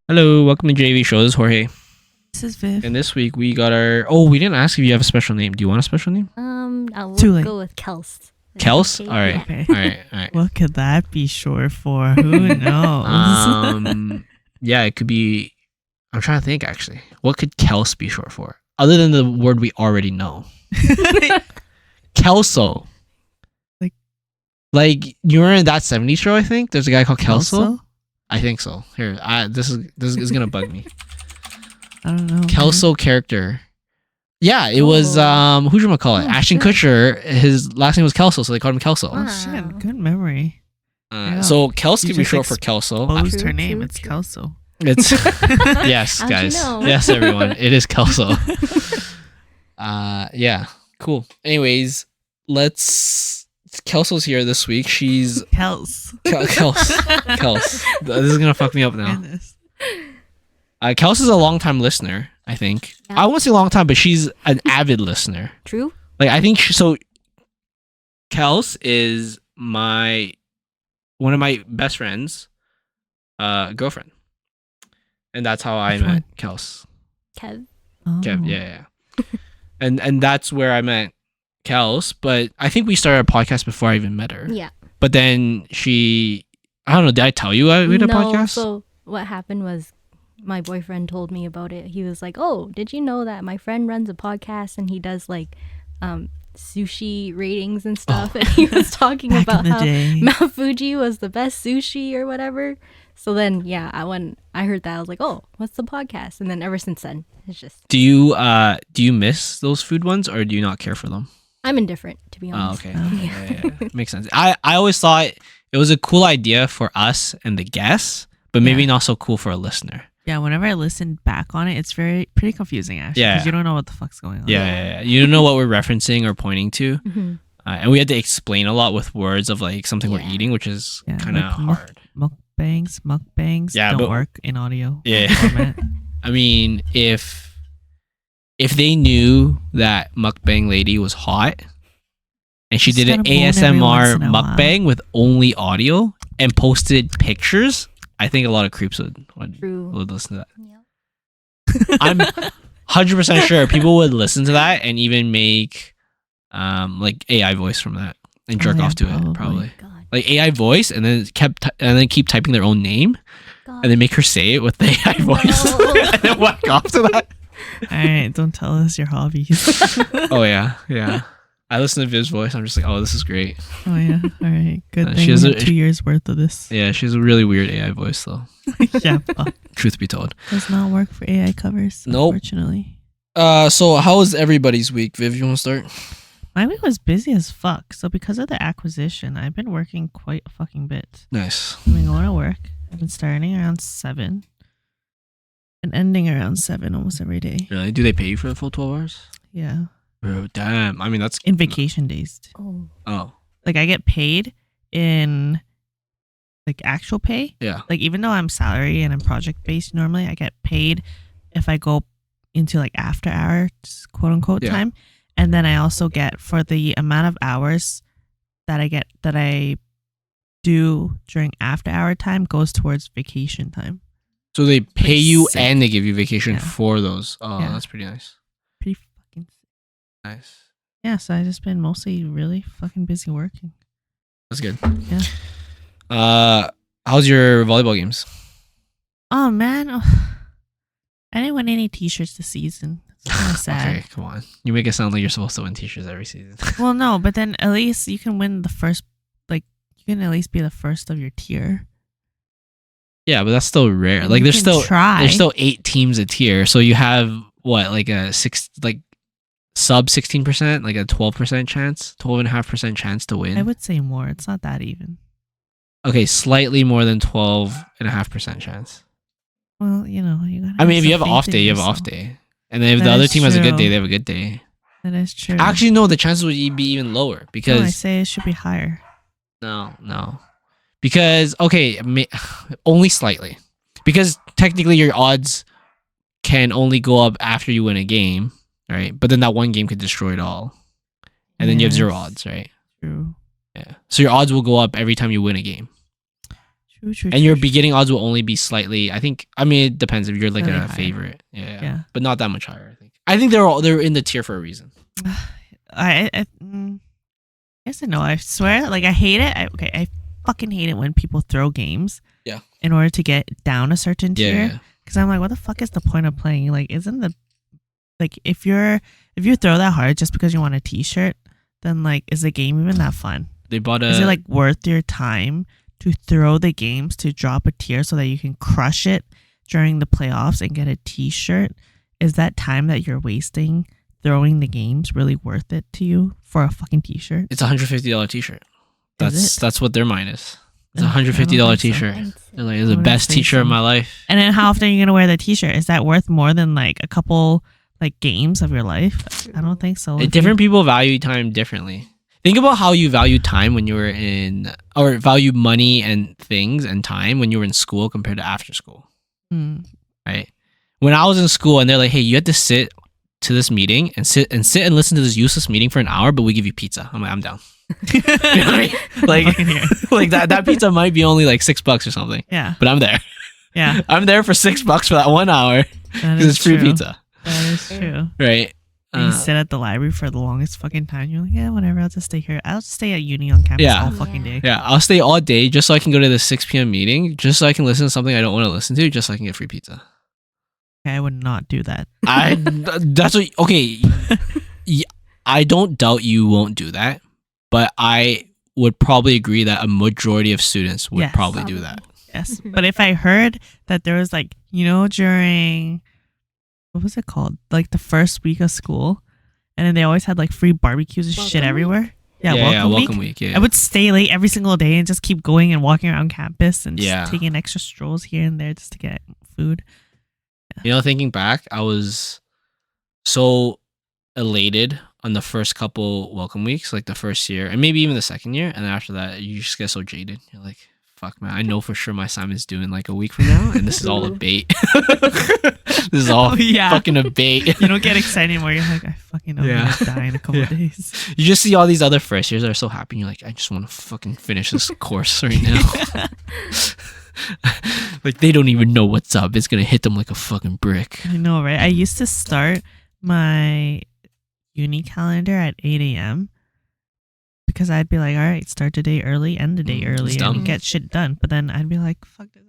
Hello, welcome to JAV Show. This is Jorge. This is Viv. And this week we got our... Oh, we didn't ask if you have a special name. Do you want a special name? I'll Too late. go with Kels. Kels? Okay, All right. yeah. Okay. All right. All right. What could that be short for? Who knows? Yeah, it could be... I'm trying to think, actually. What could Kels be short for? Other than the word we already know. Kelso. Like, you were in That 70s Show, I think? There's a guy called Kelso? Kelso? I think so. Here, this is gonna bug me. I don't know. Kelso character. Yeah, it was who'd Ashton Kutcher. His last name was Kelso, so they called him Kelso. Oh shit, good memory. Yeah. So Kels You could be just short for Kelso. Posed True, her name. true, It's true. Kelso. It's yes, How'd you guys. know? Yes, everyone. It is Kelso. Yeah, cool. Anyways, Kelso's here this week. She's Kels. Kels. This is gonna fuck me up now. Goodness. Kels is a long time listener, I think. Yeah. I won't say long time, but she's an avid listener. True. Like, I think so. Kels is one of my best friends, girlfriend, and that's how I Which met one? Kels. Kev. Oh. Kev, yeah. and that's where I met Kels. But I think we started a podcast before I even met her. Yeah. But then I don't know. Did I tell you we had a podcast? So what happened was my boyfriend told me about it. He was like, "Oh, did you know that my friend runs a podcast and he does like sushi ratings and stuff?" And he was talking Back about in the how day. Mount Fuji was the best sushi or whatever. So then, yeah, when I heard that, I was like, "Oh, what's the podcast?" And then ever since then, it's just Do you miss those food ones, or do you not care for them? I'm indifferent, to be Oh, honest. okay. Oh. Yeah. Makes sense. I always thought it was a cool idea for us and the guests, but maybe Yeah. not so cool for a listener. Yeah, whenever I listen back on it, it's pretty confusing actually. Yeah. Because you don't know what the fuck's going on. Yeah. You don't know what we're referencing or pointing to. Mhm. And we had to explain a lot with words of like something we're Yeah. eating, which is Yeah, kind of like hard. Mukbangs Yeah, don't but- work in audio. Yeah. format. I mean, if they knew that mukbang lady was hot and she Just did an gotta moan every ASMR once in a while. mukbang with only audio and posted pictures, I think a lot of creeps would True. listen to that. Yeah. I'm 100% sure people would listen to that and even make like AI voice from that and jerk Oh, yeah, off to it probably. probably. God. Like AI voice and then keep typing their own name God. and then make her say it with the AI voice No. and then whack off to that. All right, don't tell us your hobbies. Oh yeah. I listen to Viv's voice. I'm just like, oh, this is great. Oh yeah. All right. Good She thing has we a- have 2 years worth of this. Yeah, she has a really weird AI voice though. Yeah. Fuck. Truth be told. Does not work for AI covers. Nope. Unfortunately. So how was everybody's week, Viv? You want to start? My week was busy as fuck. So because of the acquisition, I've been working quite a fucking bit. Nice. I've been going to work. I've been starting around 7 and ending around 7 almost every day. Really? Do they pay you for the full 12 hours? Yeah. Bro, damn. I mean, that's In vacation days. Oh. Oh, Like I get paid in like actual pay. yeah. Like even though I'm salary and I'm project based normally, I get paid if I go into like after hours, quote unquote, Yeah. time. And then I also get for the amount of hours that I do during after hour time goes towards vacation time. So they pay you sick. and they give you vacation Yeah. for those. Oh, Yeah. that's pretty nice. Pretty fucking sick. Nice. Yeah, so I just been mostly really fucking busy working. That's good. Yeah. How's your volleyball games? Oh man. I didn't win any t-shirts this season. It's kind of sad. Okay, come on. You make it sound like you're supposed to win t-shirts every season. Well, no, but then at least you can win the first, like, you can at least be the first of your tier. Yeah, but that's still rare. And Like you there's can try. there's still 8 teams a tier. So you have what, like a sub 16%, like a 12% chance, 12.5% chance to win. I would say more. It's not that even. Okay, slightly more than 12.5% chance. Well, you know, you gotta. I mean, if you have some an off faith day, in you have an off yourself. day. And then if the That other is team has a good true. day, they have a good day. That is true. Actually, no, the chances would be even lower no, I because say it should be higher. no. Because okay, only slightly. Because technically your odds can only go up after you win a game, right? But then that one game could destroy it all. And then you have 0 Yes. odds, right? True. Yeah. So your odds will go up every time you win a game. True. And your beginning odds will only be slightly. I mean, it depends if you're like Really a higher. favorite. Yeah. Yeah. But not that much higher. I think they're in the tier for a reason. Yes and no. I swear, like I hate it. I fucking hate it when people throw games. Yeah. In order to get down a certain tier, Yeah. because I'm like, what the fuck is the point of playing? Like, isn't the like if you throw that hard just because you want a T-shirt, then like is the game even that fun? They bought Is it like worth your time to throw the games to drop a tier so that you can crush it during the playoffs and get a T-shirt? Is that time that you're wasting throwing the games really worth it to you for a fucking T-shirt? It's $150 T-shirt. That's what their mine is. It's a I don't $150 think so. T-shirt. They're like, it's the I wouldn't best say T-shirt of so. my life. And then how often are you gonna wear the T-shirt? Is that worth more than like a couple like games of your life? I don't think so. Different people value time differently. Think about how you value time when you were or value money and things and time when you were in school compared to after school, right? When I was in school and they're like, hey, you had to sit to this meeting and sit and listen to this useless meeting for an hour, but we give you pizza. I'm like, I'm down. You know what I mean? Like, like that pizza might be only like $6 or something. Yeah. But I'm there. Yeah. I'm there for $6 for that 1 hour That because is it's free true. pizza, That is true. right? And you sit at the library for the longest fucking time. You're like, yeah, whatever. I'll just stay here. I'll just stay at uni on campus Yeah. all fucking day. Yeah, I'll stay all day just so I can go to the 6 p.m. meeting, just so I can listen to something I don't want to listen to, just so I can get free pizza. I would not do that. That's what. Okay, I don't doubt you won't do that, but I would probably agree that a majority of students would Yes. probably do that. Yes. But if I heard that there was like, during, what was it called? Like the first week of school, and then they always had like free barbecues and shit Welcome everywhere. Yeah, welcome week. Yeah, I would stay late every single day and just keep going and walking around campus and Yeah. just taking extra strolls here and there just to get food. Thinking back, I was so elated on the first couple welcome weeks, like the first year, and maybe even the second year, and then after that, you just get so jaded. You're like, fuck, man, I know for sure my assignment's due in like a week from now, and this is all a bait. This is all fucking a bait. You don't get excited anymore. You're like, I fucking know I'm Yeah. gonna die in a couple of days. You just see all these other first years that are so happy, and you're like, I just want to fucking finish this course right now. Like, they don't even know what's up. It's gonna hit them like a fucking brick. I know, right? I used to start my uni calendar at 8 a.m. because I'd be like, all right, start the day early, end the day It's early, dumb. and get shit done. But then I'd be like, fuck this.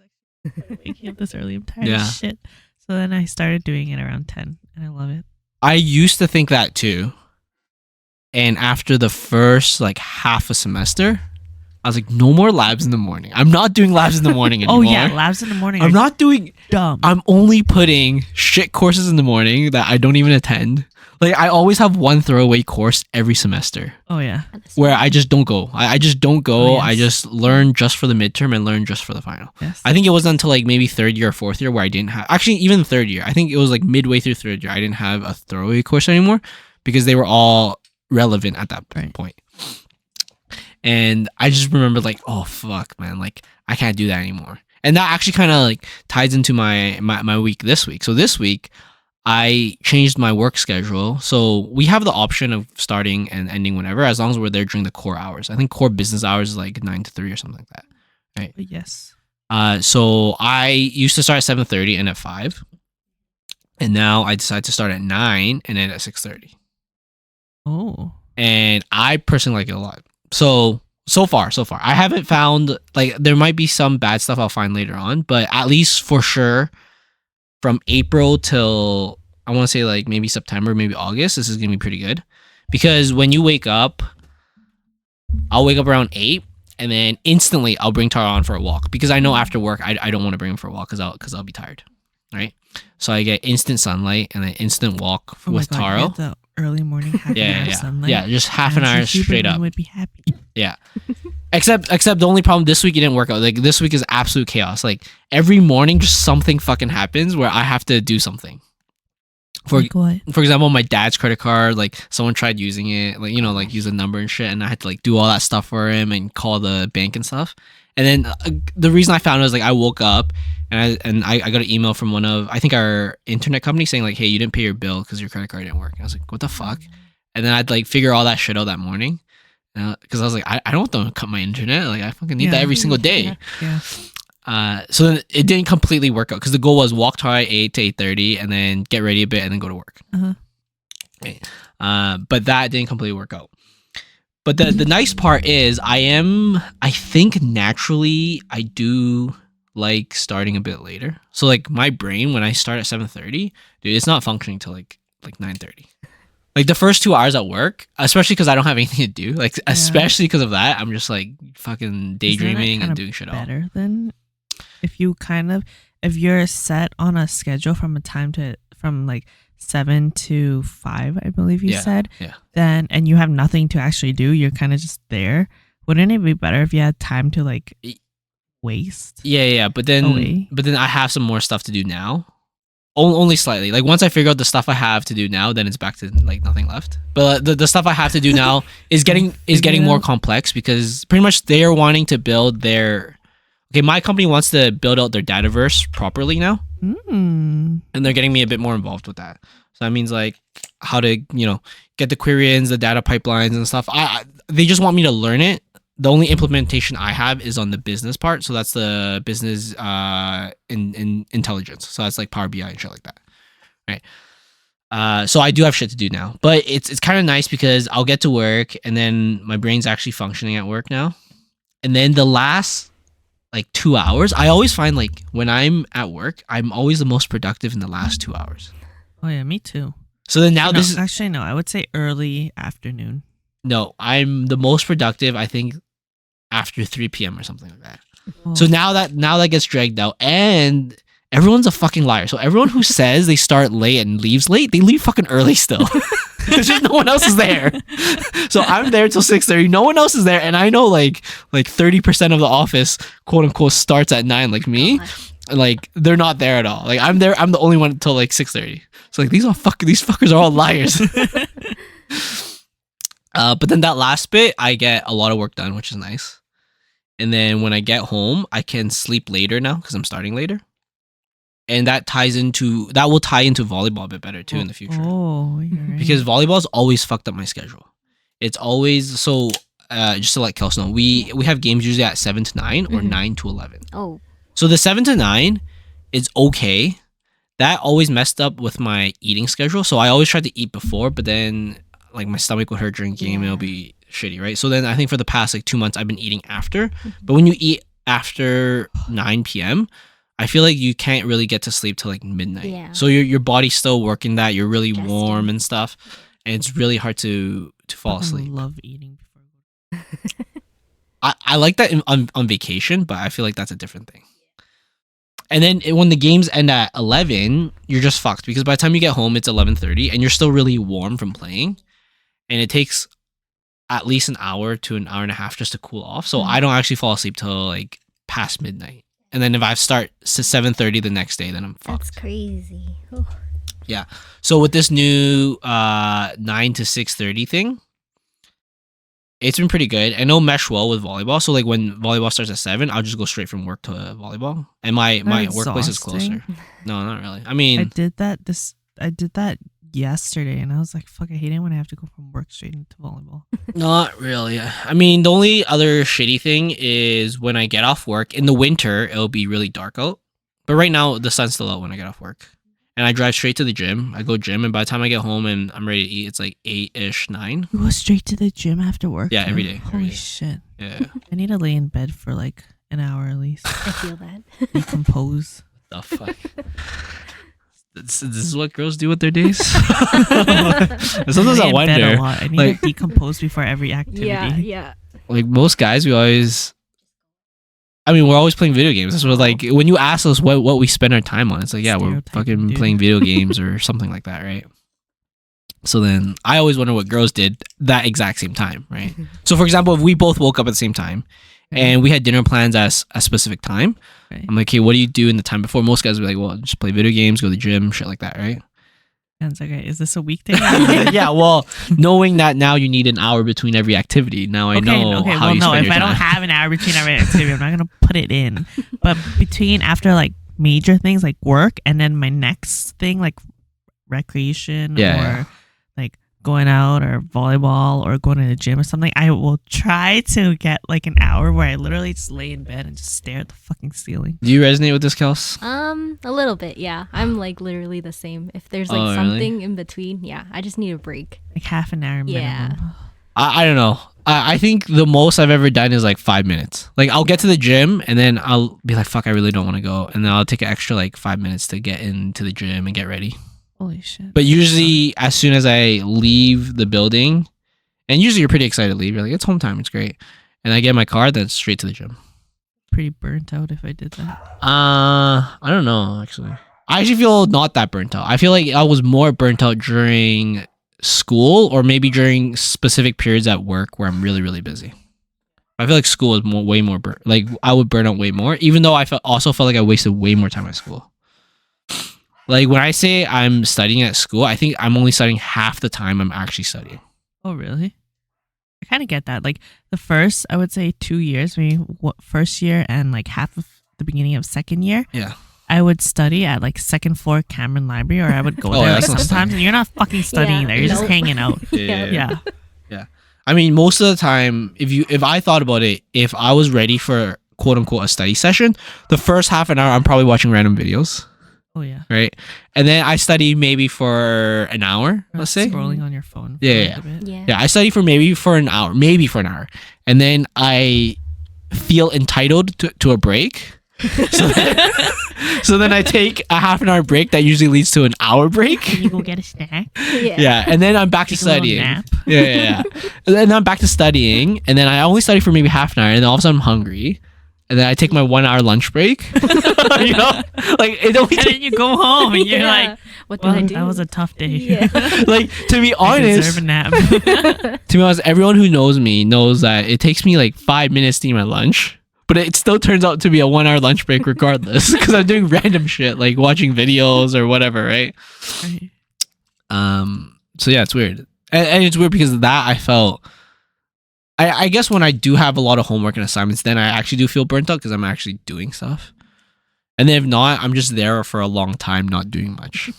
I'm waking up this early. I'm tired Yeah. of shit. So then I started doing it around 10, and I love it. I used to think that too. And after the first like half a semester, I was like, no more labs in the morning. I'm not doing labs in the morning anymore. Oh yeah, labs in the morning. I'm are not doing. dumb. I'm only putting shit courses in the morning that I don't even attend. Like, I always have one throwaway course every semester Oh yeah. where I just don't go. I just don't go. Oh, yes. I just learn just for the midterm and learn just for the final. Yes. I think it wasn't until like maybe third year or fourth year where I didn't have, actually even third year. I think it was like midway through third year. I didn't have a throwaway course anymore because they were all relevant at that Right. point. And I just remember like, oh fuck, man, like I can't do that anymore. And that actually kind of like ties into my week this week. So this week I changed my work schedule. So we have the option of starting and ending whenever, as long as we're there during the core hours. I think core business hours is like 9 to 3 or something like that. But yes. So I used to start at 7:30 and at 5. And now I decided to start at 9 and then at 6:30. Oh. And I personally like it a lot. So far. I haven't found, like, there might be some bad stuff I'll find later on, but at least for sure from April till I want to say like maybe September, maybe August, this is going to be pretty good. Because when you wake up, I'll wake up around 8 and then instantly I'll bring Tara on for a walk because I know after work I don't want to bring him for a walk because I'll be tired, right? So I get instant sunlight and an instant walk Oh with my God, Taro. you had the early morning half an hour sunlight. Yeah, just half an As a hour human straight being up. would be happy. Yeah. Except the only problem this week it didn't work out. Like this week is absolute chaos. Like every morning just something fucking happens where I have to do something. Like what? For example, my dad's credit card, like someone tried using it, like, you know, like use a number and shit, and I had to like do all that stuff for him and call the bank and stuff. And then the reason I found it was like I woke up and I got an email from one of, I think, our internet company saying like, hey, you didn't pay your bill because your credit card didn't work. And I was like, what the fuck? And then I'd like figure all that shit out that morning because I was like, I don't want them to cut my internet. Like I fucking need that every single day. Yeah. So then it didn't completely work out because the goal was walk till 8 to 8:30 and then get ready a bit and then go to work. Okay. But that didn't completely work out. But the nice part is I think naturally I do like starting a bit later. So like my brain, when I start at 7:30, dude, it's not functioning till like 9:30. Like the first 2 hours at work, especially because I don't have anything to do, like especially because of that, I'm just like fucking daydreaming and doing shit. Better than if you're set on a schedule from like 7 to 5, I believe you said. Yeah. Then and you have nothing to actually do, you're kind of just there. Wouldn't it be better if you had time to like waste? Yeah. But then I have some more stuff to do now. Only slightly. Like once I figure out the stuff I have to do now, then it's back to like nothing left. But the stuff I have to do now is getting more complex because pretty much they're wanting to build my company wants to build out their Dataverse properly now. And they're getting me a bit more involved with that. So that means like how to, get the query ins, the data pipelines and stuff. They just want me to learn it. The only implementation I have is on the business part. So that's the business in intelligence. So that's like Power BI and shit like that. Right. So I do have shit to do now. But it's kind of nice because I'll get to work and then my brain's actually functioning at work now. And then the last like 2 hours, I always find like when I'm at work, I'm always the most productive in the last 2 hours. Oh yeah, me too. So then now I would say early afternoon. No, I'm the most productive, I think, after 3 p.m. or something like that. Oh. So now that gets dragged out and everyone's a fucking liar. So everyone who says they start late and leaves late, they leave fucking early still. It's just no one else is there. So I'm there till 6:30. No one else is there. And I know like 30% of the office, quote unquote, starts at 9 like me. Like they're not there at all. Like I'm there. I'm the only one until like 6:30. So like these fuckers are all liars. But then that last bit, I get a lot of work done, which is nice. And then when I get home, I can sleep later now because I'm starting later. And that will tie into volleyball a bit better too in the future. Oh, you're right. Because volleyball's always fucked up my schedule. It's always so. Just to let Kels know, we have games usually at 7 to 9 or 9 to 11. Oh. So the 7 to 9 is okay. That always messed up with my eating schedule. So I always tried to eat before, but then like my stomach would hurt during game and it'll be shitty, right? So then I think for the past like 2 months I've been eating after. But when you eat after 9 p.m., I feel like you can't really get to sleep till like midnight. Yeah. So your body's still working that. You're really warm and stuff. And it's really hard to fall asleep. I love eating before. I like that on vacation, but I feel like that's a different thing. And then when the games end at 11, you're just fucked because by the time you get home, it's 11:30 and you're still really warm from playing. And it takes at least an hour to an hour and a half just to cool off. So I don't actually fall asleep till like past midnight. And then if I start 7:30 the next day, then I'm fucked. That's crazy. Oh. Yeah. So with this new 9 to 6:30 thing, it's been pretty good. I know mesh well with volleyball. So like when volleyball starts at 7, I'll just go straight from work to volleyball. And my workplace is closer. No, not really. I mean, I did that yesterday and I was like, fuck, I hate it when I have to go from work straight into volleyball. Not really. I mean, the only other shitty thing is when I get off work in the winter, it'll be really dark out. But right now the sun's still out when I get off work. And I drive straight to the gym. I go gym, and by the time I get home and I'm ready to eat, it's like 8-ish, 9. You go straight to the gym after work? Yeah, every day. Holy shit. Yeah. I need to lay in bed for like an hour at least. I feel that. Decompose. The fuck? This is what girls do with their days? Sometimes I wonder. I need to decompose before every activity. Yeah. Like most guys, we're always playing video games. So like when you ask us what we spend our time on, it's like, yeah, we're fucking playing video games or something like that, right? So then I always wonder what girls did that exact same time, right? So for example, if we both woke up at the same time and we had dinner plans at a specific time, I'm like, hey, what do you do in the time before? Most guys would be like, well, just play video games, go to the gym, shit like that, right? And it's like, okay, is this a weekday? Yeah, well, knowing that now you need an hour between every activity, now I know how you spend your time. If I don't have an hour between every activity, I'm not going to put it in. But after like major things like work and then my next thing like recreation or like going out or volleyball or going to the gym or something, I will try to get like an hour where I literally just lay in bed and just stare at the fucking ceiling. Do you resonate with this, Kels? A little bit, yeah. I'm like literally the same. If there's like something in between, yeah, I just need a break. Like half an hour minimum. Yeah. I don't know. I think the most I've ever done is like 5 minutes. Like I'll get to the gym and then I'll be like, fuck, I really don't want to go. And then I'll take an extra like 5 minutes to get into the gym and get ready. Holy shit. But usually as soon as I leave the building, and usually you're pretty excited to leave. You're like, it's home time. It's great. And I get in my car, then straight to the gym. Pretty burnt out if I did that. I don't know, actually. I actually feel not that burnt out. I feel like I was more burnt out during school or maybe during specific periods at work where I'm really, really busy. I feel like school is way more like I would burn out way more, even though I also felt like I wasted way more time at school. Like when I say I'm studying at school, I think I'm only studying half the time I'm actually studying. Oh, really? I kind of get that. Like the first, I would say 2 years, maybe first year and like half of the beginning of second year. Yeah. I would study at like second floor Cameron Library, or I would go there like sometimes, and you're not fucking studying there. You're just hanging out. Yeah. I mean, most of the time, if I thought about it, if I was ready for quote unquote a study session, the first half an hour I'm probably watching random videos. Oh yeah. Right, and then I study maybe for an hour. Let's say scrolling on your phone. Yeah. I study for maybe for an hour, and then I feel entitled to a break. So then I take a half an hour break that usually leads to an hour break. And you go get a snack. Yeah, and then I'm back to studying. Yeah. And then I'm back to studying, and then I only study for maybe half an hour, and then all of a sudden I'm hungry, and then I take my 1 hour lunch break. You know, like it only. And then you go home, and you're like, "What did I do? That was a tough day." Yeah. Like to be honest, I deserve a nap. to be honest, everyone who knows me knows that it takes me like 5 minutes to eat my lunch. But it still turns out to be a 1 hour lunch break regardless, because I'm doing random shit like watching videos or whatever, right? So yeah, it's weird, and it's weird because of that I felt. I guess when I do have a lot of homework and assignments, then I actually do feel burnt out because I'm actually doing stuff, and then if not, I'm just there for a long time not doing much.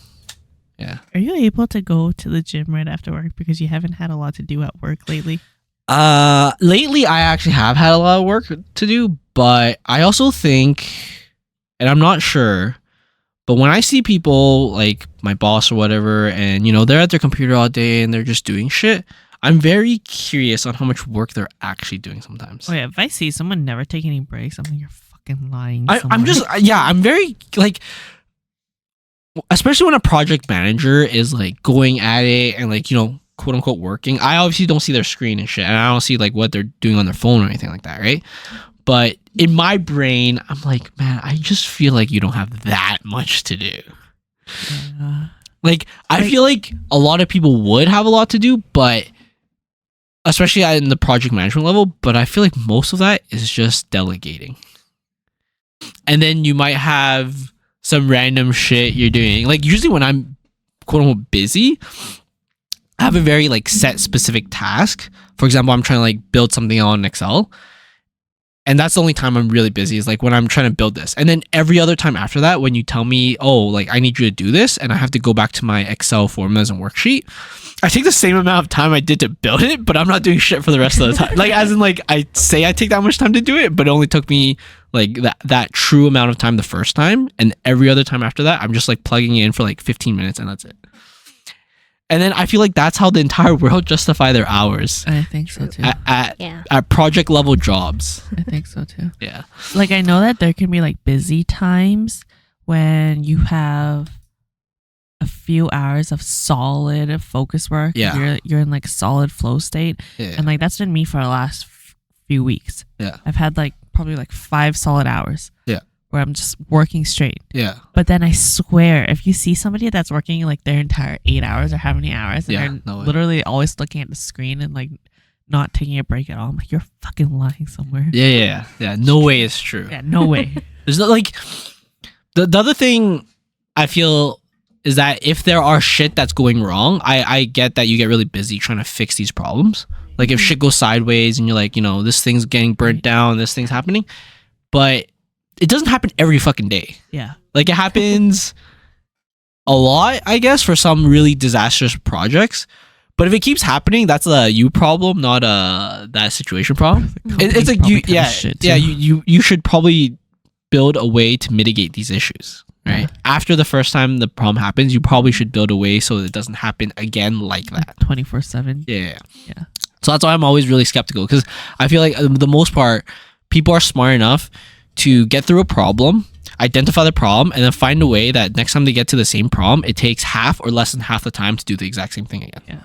Yeah. Are you able to go to the gym right after work because you haven't had a lot to do at work lately? Lately I actually have had a lot of work to do, but I also think, and I'm not sure, but when I see people like my boss or whatever, and you know, they're at their computer all day and they're just doing shit, I'm very curious on how much work they're actually doing sometimes. Oh yeah, if I see someone never take any breaks, I'm like, you're fucking lying. I'm very like, especially when a project manager is like going at it and like, you know, quote unquote working. I obviously don't see their screen and shit, and I don't see like what they're doing on their phone or anything like that, right? But in my brain, I'm like, man, I just feel like you don't have that much to do. Like, I feel like a lot of people would have a lot to do, but especially in the project management level, but I feel like most of that is just delegating. And then you might have some random shit you're doing. Like usually when I'm quote unquote busy, I have a very like set specific task. For example, I'm trying to like build something on Excel. And that's the only time I'm really busy is like when I'm trying to build this. And then every other time after that, when you tell me, oh, like I need you to do this and I have to go back to my Excel formulas and worksheet, I take the same amount of time I did to build it, but I'm not doing shit for the rest of the time. Like as in like I say I take that much time to do it, but it only took me like that true amount of time the first time. And every other time after that, I'm just like plugging it in for like 15 minutes and that's it. And then I feel like that's how the entire world justify their hours. I think so too. At project level jobs. I think so too. Yeah. Like I know that there can be like busy times when you have a few hours of solid focus work. Yeah. You're in like solid flow state. Yeah. And like that's been me for the last few weeks. Yeah. I've had like probably like 5 solid hours. Yeah. Where I'm just working straight. Yeah. But then I swear, if you see somebody that's working like their entire 8 hours or how many hours, and they're literally always looking at the screen and like not taking a break at all, I'm like, you're fucking lying somewhere. Yeah. No way it's true. Yeah, no way. There's not like the other thing I feel is that if there are shit that's going wrong, I get that you get really busy trying to fix these problems. Like if shit goes sideways and you're like, you know, this thing's getting burnt down, this thing's happening, but it doesn't happen every fucking day. Yeah. Like it happens a lot, I guess, for some really disastrous projects. But if it keeps happening, that's a you problem, not a that situation problem. It's like Company's probably kinda shit, too. you should probably build a way to mitigate these issues, right? Yeah. After the first time the problem happens, you probably should build a way so it doesn't happen again like that. 24/7. Yeah. Yeah. So that's why I'm always really skeptical, because I feel like the most part, people are smart enough to get through a problem, identify the problem, and then find a way that next time they get to the same problem, it takes half or less than half the time to do the exact same thing again. Yeah.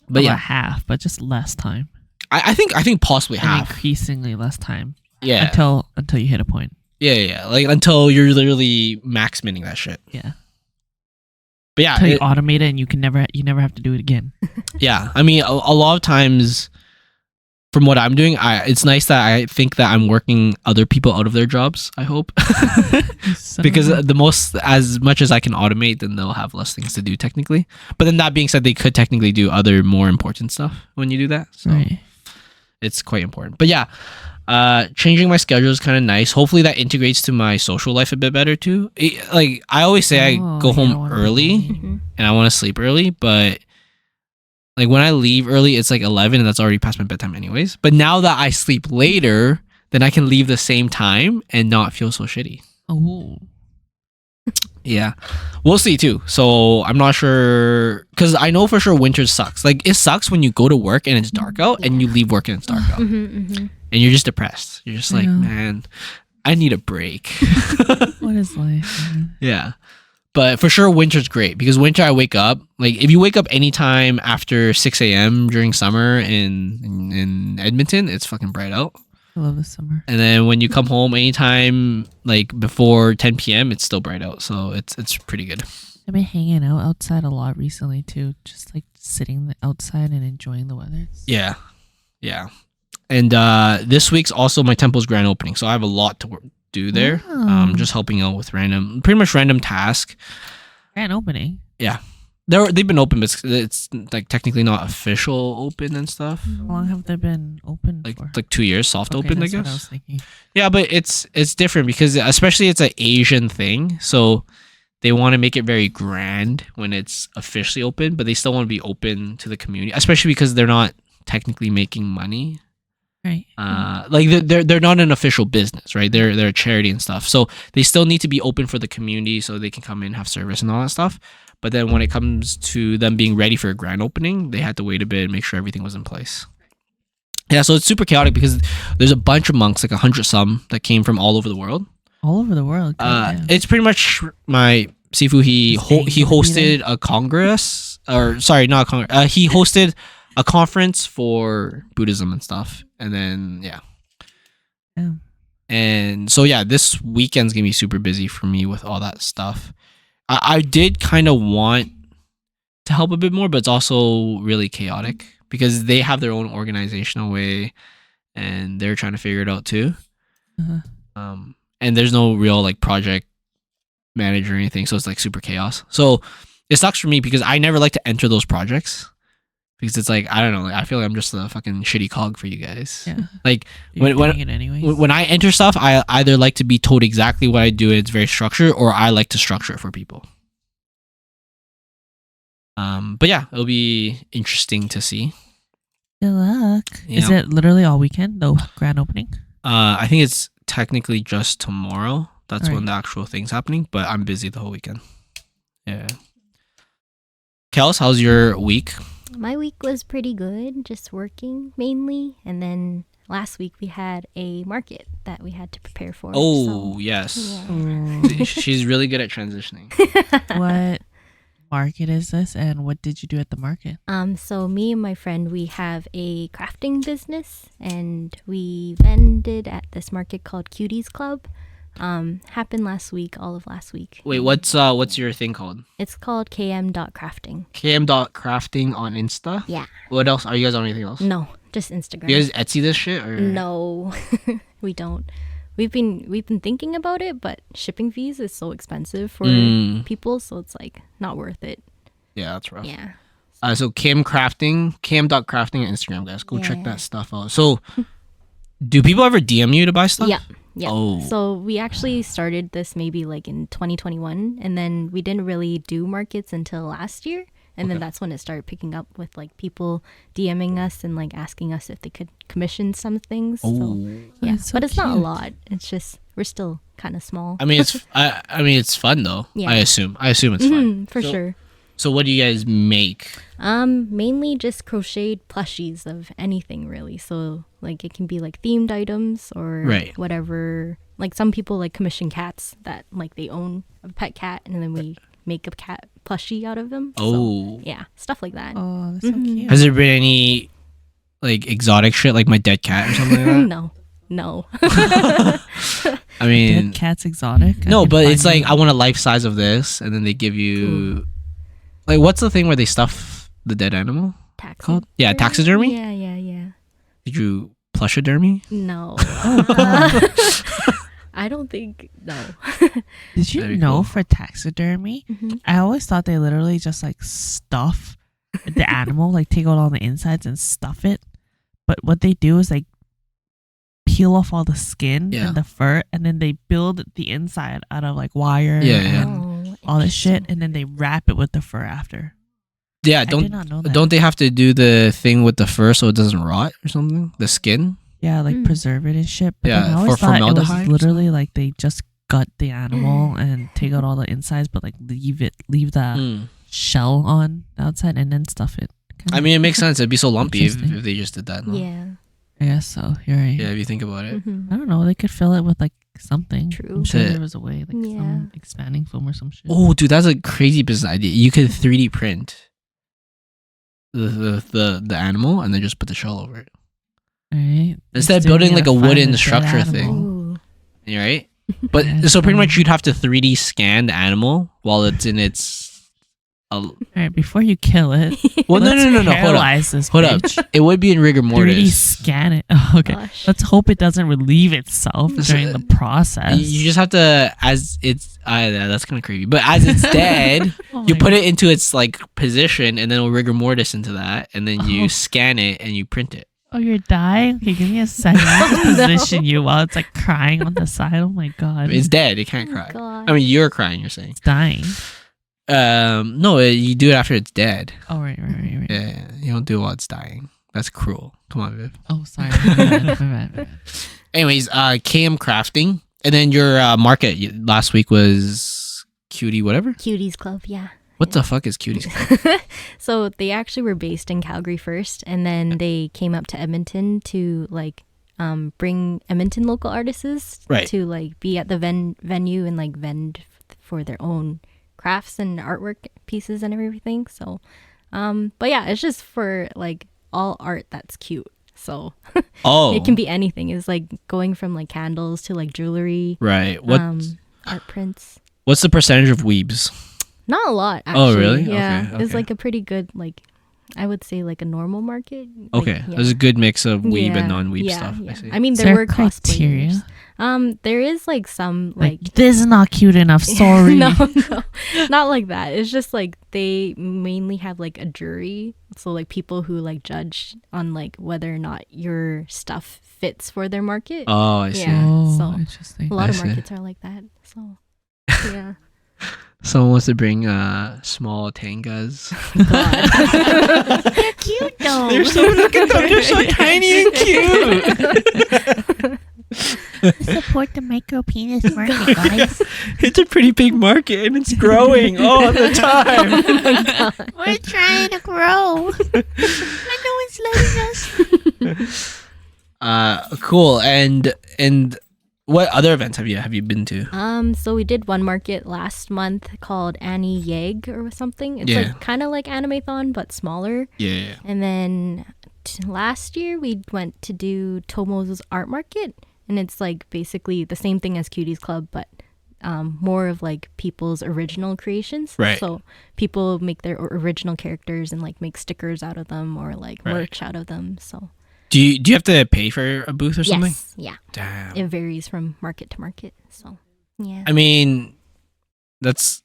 But About half, but just less time. I think possibly And half. increasingly less time. Yeah. Until you hit a point. Yeah. Like until you're literally max minning that shit. Yeah. But yeah, Until you automate it and you never have to do it again. yeah. I mean, a lot of times, from what I'm doing, it's nice that I think that I'm working other people out of their jobs. I hope, because as much as I can automate, then they'll have less things to do technically. But then that being said, they could technically do other more important stuff when you do that. So Right. it's quite important. But yeah, changing my schedule is kind of nice. Hopefully that integrates to my social life a bit better too. Like I always say, I go you don't home wanna early go Mhm. and I want to sleep early, but like when I leave early, it's like 11 and that's already past my bedtime anyways. But now that I sleep later, then I can leave the same time and not feel so shitty. Oh. Yeah, we'll see too. So I'm not sure, because I know for sure winter sucks. Like it sucks when you go to work and it's dark out and you leave work and it's dark out Mm-hmm. and you're just depressed. You're just like, Yeah. man, I need a break. What is life? Man? Yeah. But for sure, winter's great, because winter I wake up, like if you wake up anytime after 6 a.m. during summer in Edmonton, it's fucking bright out. I love the summer. And then when you come home anytime like before 10 p.m., it's still bright out. So it's pretty good. I've been hanging out outside a lot recently too, just like sitting outside and enjoying the weather. Yeah. Yeah. And this week's also my temple's grand opening. So I have a lot to do there. Wow. Just helping out with pretty much random tasks. Grand opening. Yeah. They've been open, but it's like technically not official open and stuff. How long have they been open Like for? 2 years soft Okay, open, I that's what I guess. was thinking. Yeah, but it's different because especially it's an Asian thing, so they want to make it very grand when it's officially open, but they still want to be open to the community, especially because they're not technically making money. Right. Like they're not an official business, right? They're a charity and stuff, so they still need to be open for the community so they can come in, have service and all that stuff. But then when it comes to them being ready for a grand opening, they had to wait a bit and make sure everything was in place. Yeah, so it's super chaotic because there's a bunch of monks, like 100 some, that came from all over the world. All over the world. goddamn. It's pretty much my Sifu. He hosted a congress, or sorry, not a congress. He hosted a conference for Buddhism and stuff, and then yeah. And so yeah, this weekend's gonna be super busy for me with all that stuff. I did kind of want to help a bit more, but it's also really chaotic because they have their own organizational way, and they're trying to figure it out too. Uh-huh. And there's no real like project manager or anything, so it's like super chaos. So it sucks for me because I never like to enter those projects because it's like I don't know, like I feel like I'm just a fucking shitty cog for you guys. Yeah. Like You're when doing it anyways. when I enter stuff, I either like to be told exactly what I do and it's very structured, or I like to structure it for people. But yeah, it'll be interesting to see. Good luck. Yeah. Is it literally all weekend? No grand opening. I think it's technically just tomorrow. That's when Right. the actual thing's happening, but I'm busy the whole weekend. Yeah. Kels, how's your week? My week was pretty good, just working mainly. And then last week we had a market that we had to prepare for. Oh, so, yes. yeah. She's really good at transitioning. What market is this, and what did you do at the market? So me and my friend, we have a crafting business, and we vended at this market called Cuties Club. Happened last week, all of last week. Wait, what's your thing called? It's called km.crafting. km.crafting on Insta? Yeah. What else? Are you guys on anything else? No, just Instagram. You guys Etsy this shit? Or? No, we don't. We've been thinking about it, but shipping fees is so expensive for people, so it's like not worth it. Yeah, that's rough. Yeah. So km.crafting on Instagram, guys. Go check Yeah. that stuff out. So, do people ever DM you to buy stuff? Yeah. Yeah. Oh. So we actually started this maybe like in 2021, and then we didn't really do markets until last year And then Okay. that's when it started picking up with like people DMing us and like asking us if they could commission some things. So, Oh, yeah, That's so but it's not a cute. lot. It's just we're still kind of small. I mean it's fun though. Yeah. I assume it's fun. For So- sure. So what do you guys make? Mainly just crocheted plushies of anything really. So like it can be like themed items or Right. whatever. Like some people like commission cats that like they own a pet cat and then we make a cat plushie out of them. So, Oh, yeah, stuff like that. Oh, that's so Mhm. cute. has there been any like exotic shit like my dead cat or something like that? No. I mean, Dead cat's exotic. no, can but it's find like I want a life size of this, and then they give you like what's the thing where they stuff the dead animal called? Yeah, taxidermy. Yeah. Did you plushidermy? No. I don't think no. Did you That'd be know cool. for taxidermy, Mhm. I always thought they literally just like stuff the animal, like take out all the insides and stuff it. But what they do is like peel off all the skin Yeah. and the fur, and then they build the inside out of like wire Yeah, and Oh, all this shit, interesting. and then they wrap it with the fur after. Yeah, I did don't not know that. don't they have to do the thing with the fur so it doesn't rot or something? The skin. Yeah, like Mm. preserve it and shit. But Yeah, then I always for thought it formaldehyde or was literally like they just gut the animal and take out all the insides, but like leave the Mm. shell on the outside and then stuff it. I mean, it makes sense. It'd be so lumpy if Interesting. they just did that. No? Yeah. I guess so. You're right. Yeah, if you think about it. Mhm. I don't know. They could fill it with like something. True. I'm sure To- there was a way, like Yeah. some expanding film or some shit. Oh, dude, that's a crazy business idea. You could 3D print the animal and then just put the shell over it. Right. Instead of Still building gotta like a find wooden the dead structure animal. thing. Ooh. Right? But Yeah, so pretty so- much you'd have to 3D scan the animal while it's in its. All right. Before you kill it, Well, no. let's Hold up. paralyze this Hold up. bitch. It would be in rigor 3D mortis. scan it. Oh, okay. Gosh. Let's hope it doesn't relieve itself So- during the process. You just have to, as it's, that's kind of creepy. But as it's dead, Oh you my put it into its like position, and then it'll rigor mortis into that, and then you Oh. scan it and you print it. Oh, you're dying? Okay, give me a second. I'll just position you while it's like crying on the side. Oh my god. It's dead. It can't Oh, cry. God. I mean, you're crying. You're saying. It's dying. No, you do it after it's dead. Oh, right. Yeah, you don't do it while it's dying. That's cruel. Come on, Viv. Oh, sorry. My bad, my bad. Anyways, km crafting, and then your market last week was cutie whatever. Cuties Club, yeah. What the fuck is cuties? Club? So they actually were based in Calgary first, and then they came up to Edmonton to like bring Edmonton local artists Right. to like be at the venue and like vend for their own crafts and artwork pieces and everything. So, but yeah, it's just for like all art that's cute. So Oh, it can be anything. It's like going from like candles to like jewelry, right. What art prints. what's the percentage of weebs? Not a lot, actually. Oh, really? Yeah, Okay, it's okay. like a pretty good, like, I would say like a normal market. Okay, Like, there's a good mix of weeb Yeah, and non-weeb yeah, stuff. yeah. I see. I mean, Is there there were criteria? cosplayers. There is like some Like, like this is not cute enough. Sorry. no, not like that. It's just like they mainly have like a jury, so like people who like judge on like whether or not your stuff fits for their market. Oh, I see. Yeah. Oh, so- interesting. A lot I of see. markets are like that. So yeah. Someone wants to bring small tangas. God. They're cute though. They're so look at them. They're so tiny and cute. Support the micro penis market, guys. It's a pretty big market and it's growing all the time. We're trying to grow. I know it's letting us. Cool. And what other events have you been to? So we did one market last month called Annie Yeg or something. It's Yeah. like kind of like Animathon but smaller. Yeah. And then last year we went to do Tomo's art market, and it's like basically the same thing as Cuties Club, but more of like people's original creations. Right. So people make their original characters and like make stickers out of them or like Right. merch out of them. So Do you have to pay for a booth or something? yes, yeah, Damn. it varies from market to market. So yeah. I mean, that's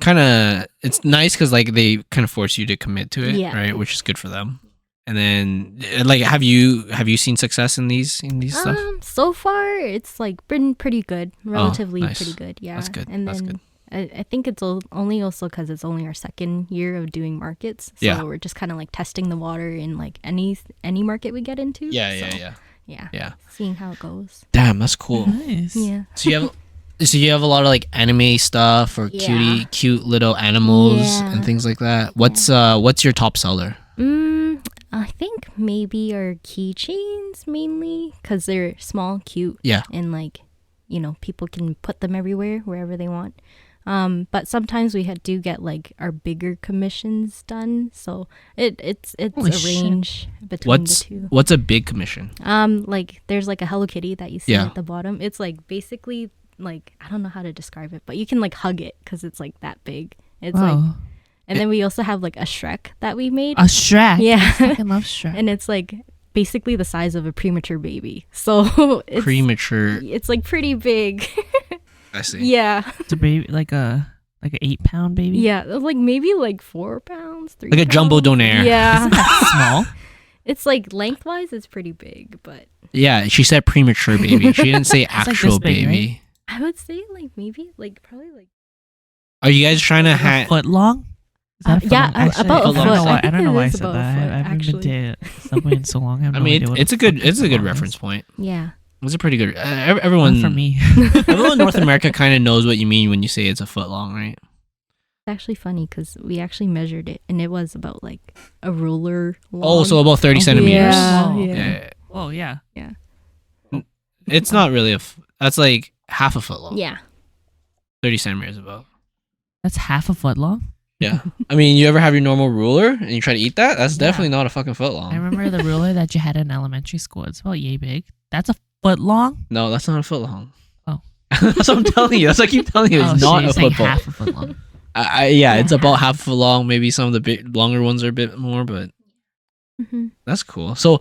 kind of it's nice because like they kind of force you to commit to it, Yeah. right? Which is good for them. And then, like, have you seen success in these stuff? So far it's like been pretty good, relatively nice. pretty good. Yeah, That's good. And That's then good. I think it's only also because it's only our second year of doing markets. So Yeah. we're just kind of like testing the water in like any market we get into. Yeah, So, yeah. Yeah. Yeah. Seeing how it goes. Damn, that's cool. Nice. Yeah. So you have a lot of like anime stuff or Yeah. cute little animals Yeah. and things like that. What's your top seller? I think maybe our keychains mainly because they're small, cute, Yeah. and like, people can put them everywhere, wherever they want. But sometimes we do get like our bigger commissions done, so it's Holy a range between What's the two. what's a big commission? Like there's like a Hello Kitty that you see Yeah. at the bottom. It's like basically like I don't know how to describe it, but you can like hug it because it's like that big. It's like, Oh, and then we also have like a Shrek that we made. a Shrek. Yeah. I fucking love Shrek. And it's like basically the size of a premature baby. So it's Premature. it's like pretty big. I see. Yeah. It's a baby, like an 8-pound baby. Yeah. Like maybe like 4 pounds, 3 Like a jumbo pounds. donair. Yeah. Isn't that small? It's like lengthwise it's pretty big, but Yeah, she said premature baby. She didn't say like actual this big, baby. I would say like maybe like probably like Are you guys trying to Like a foot long? Is that a foot yeah, long? Actually, about a I don't know foot. why- I I don't think know it why I is said about a that. foot, I haven't been to Subway in so long. I have I no mean, idea what it's a the good fuck it's a good foot long reference is. point. yeah. It's a pretty good. Everyone Not for me. everyone in North America kind of knows what you mean when you say it's a foot long, right? It's actually funny because we actually measured it and it was about like a ruler long. Oh, so about 30 Oh, centimeters. yeah, Whoa. yeah. Yeah. Oh yeah. It's not really that's like half a foot long. Yeah. 30 centimeters about. That's half a foot long. Yeah. I mean, you ever have your normal ruler and you try to eat that? That's Yeah. definitely not a fucking foot I long. remember the ruler that you had in elementary school. It's about yay big. That's a foot long. No, that's not a foot long. Oh. That's what I'm telling you. That's what I keep telling you. It's Oh, so not you're a saying football. half a foot long. Yeah, it's Yeah. about half a foot long. Maybe some of the bit longer ones are a bit more, but hmm that's cool. So,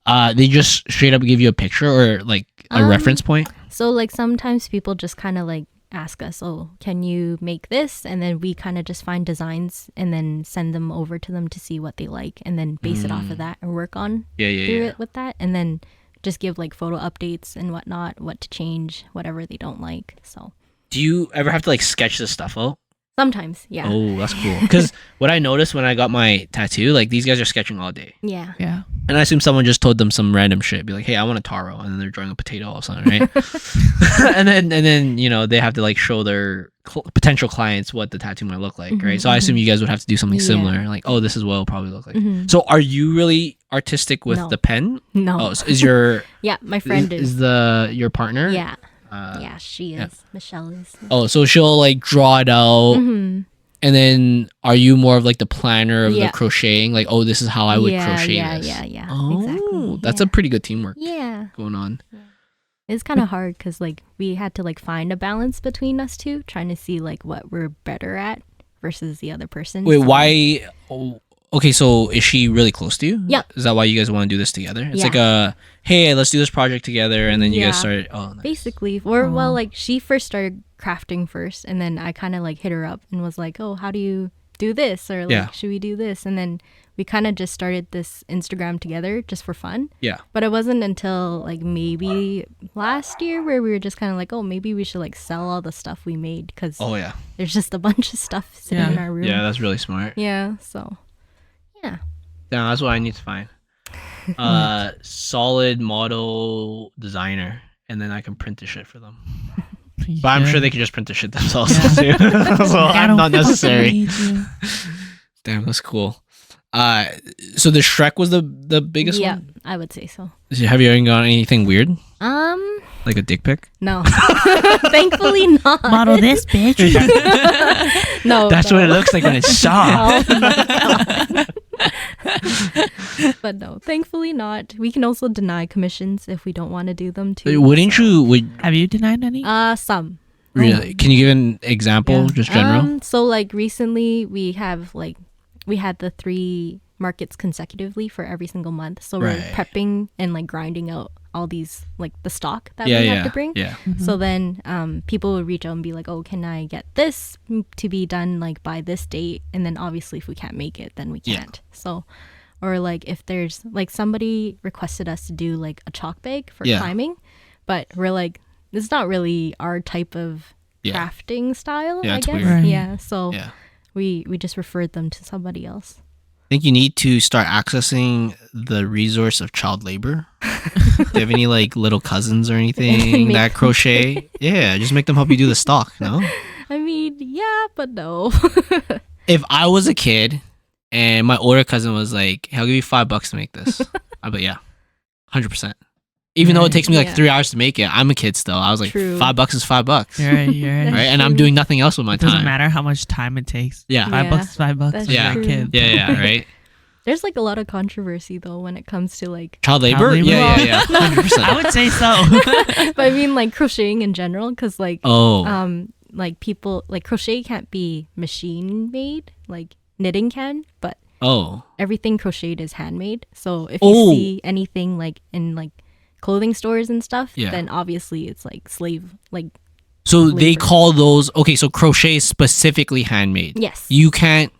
they just straight up give you a picture or like a reference point. So like sometimes people just kind of like ask us, oh, can you make this? And then we kind of just find designs and then send them over to them to see what they like and then base it off of that and work on Yeah, through yeah, yeah. it with that. And then just give like photo updates and whatnot, what to change, whatever they don't like. So Do you ever have to like sketch this stuff out? sometimes, yeah. Oh, that's cool. Because what I noticed when I got my tattoo, like these guys are sketching all day. Yeah. Yeah. And I assume someone just told them some random shit. Be like, hey, I want a taro. And then they're drawing a potato or something, right? and then, they have to like show their potential clients what the tattoo might look like, right? So I assume you guys would have to do something Yeah. similar. Like, oh, this is what it'll probably look like. Mhm. So are you really artistic with No. the pen? No. Oh, so is your Yeah, my friend is. your partner? Yeah. Uh, Yeah, she is. yeah. Michelle is. Oh, so she'll like draw it out. hmm And then are you more of like the planner of Yeah. the crocheting? Like, oh, this is how I would crochet yeah, this. Yeah. Oh, Exactly. that's yeah. a pretty good teamwork Yeah. going on. It's kind of hard because like we had to like find a balance between us two, trying to see like what we're better at versus the other person. Wait, So- why? Oh, okay, so is she really close to you? Yeah. Is that why you guys want to do this together? It's Yeah. like a, hey, let's do this project together, and then you guys Yeah. started. Oh, nice. Basically, or Oh. well, like she first started crafting first, and then I kind of like hit her up and was like, "Oh, how do you do this?" Or like, Yeah. "Should we do this?" And then we kind of just started this Instagram together just for fun. Yeah. But it wasn't until like maybe last year where we were just kind of like, "Oh, maybe we should like sell all the stuff we made because Oh yeah. there's just a bunch of stuff sitting Yeah. in our room." Yeah, that's really smart. Yeah. So. Yeah. Yeah, that's what I need to find. Solid model designer, and then I can print the shit for them. But I'm sure they can just print the shit themselves too. So I'm not necessary. Damn, that's cool. So the Shrek was the biggest Yeah, one. I would say so. Have you ever got anything weird, Um, like a dick pic? no. Thankfully not. Model this, bitch. No. That's no. what it looks like when it's soft. Oh my God. But no, thankfully not. We can also deny commissions if we don't want to do them too. Wouldn't you? Would Have you denied any? Some. really? Can you give an example, Yeah. just general? So like recently we had the 3 markets consecutively for every single month. So we're Right. prepping and like grinding out all these like the stock that Yeah, we yeah, have to bring. yeah. So then people would reach out and be like, oh, can I get this to be done like by this date? And then obviously if we can't make it, then we Yeah. can't. So, or like if there's like somebody requested us to do like a chalk bag for Yeah. climbing, but we're like, it's not really our type of Yeah. crafting style, Yeah, I it's guess. weird. Right. Yeah. So Yeah. we just referred them to somebody else. I think you need to start accessing the resource of child labor. Do you have any like little cousins or anything Make that them crochet? Yeah, just make them help you do the stock. No. I mean, yeah, but no. If I was a kid and my older cousin was like, "Hey, I'll give you $5 to make this," I'd be yeah, 100%. Even though it takes me like Yeah. 3 hours to make it, I'm a kid still. I was like, True. $5 is $5, You're right. You're right. That's right? And I'm true. doing nothing else with my It doesn't time. matter how much time it takes. Yeah. Yeah. $5 is $5 That's when you're true. a kid. Yeah, right. There's like a lot of controversy though when it comes to like Child labor? labor? Yeah, 100%. I would say so. but I mean like crocheting in general because like Oh, like people like crochet can't be machine made like knitting can, but oh, everything crocheted is handmade. So if Oh. you see anything like in like clothing stores and stuff, Yeah. then obviously it's like slave like so they labor. call those okay. So crochet is specifically handmade. yes You can't.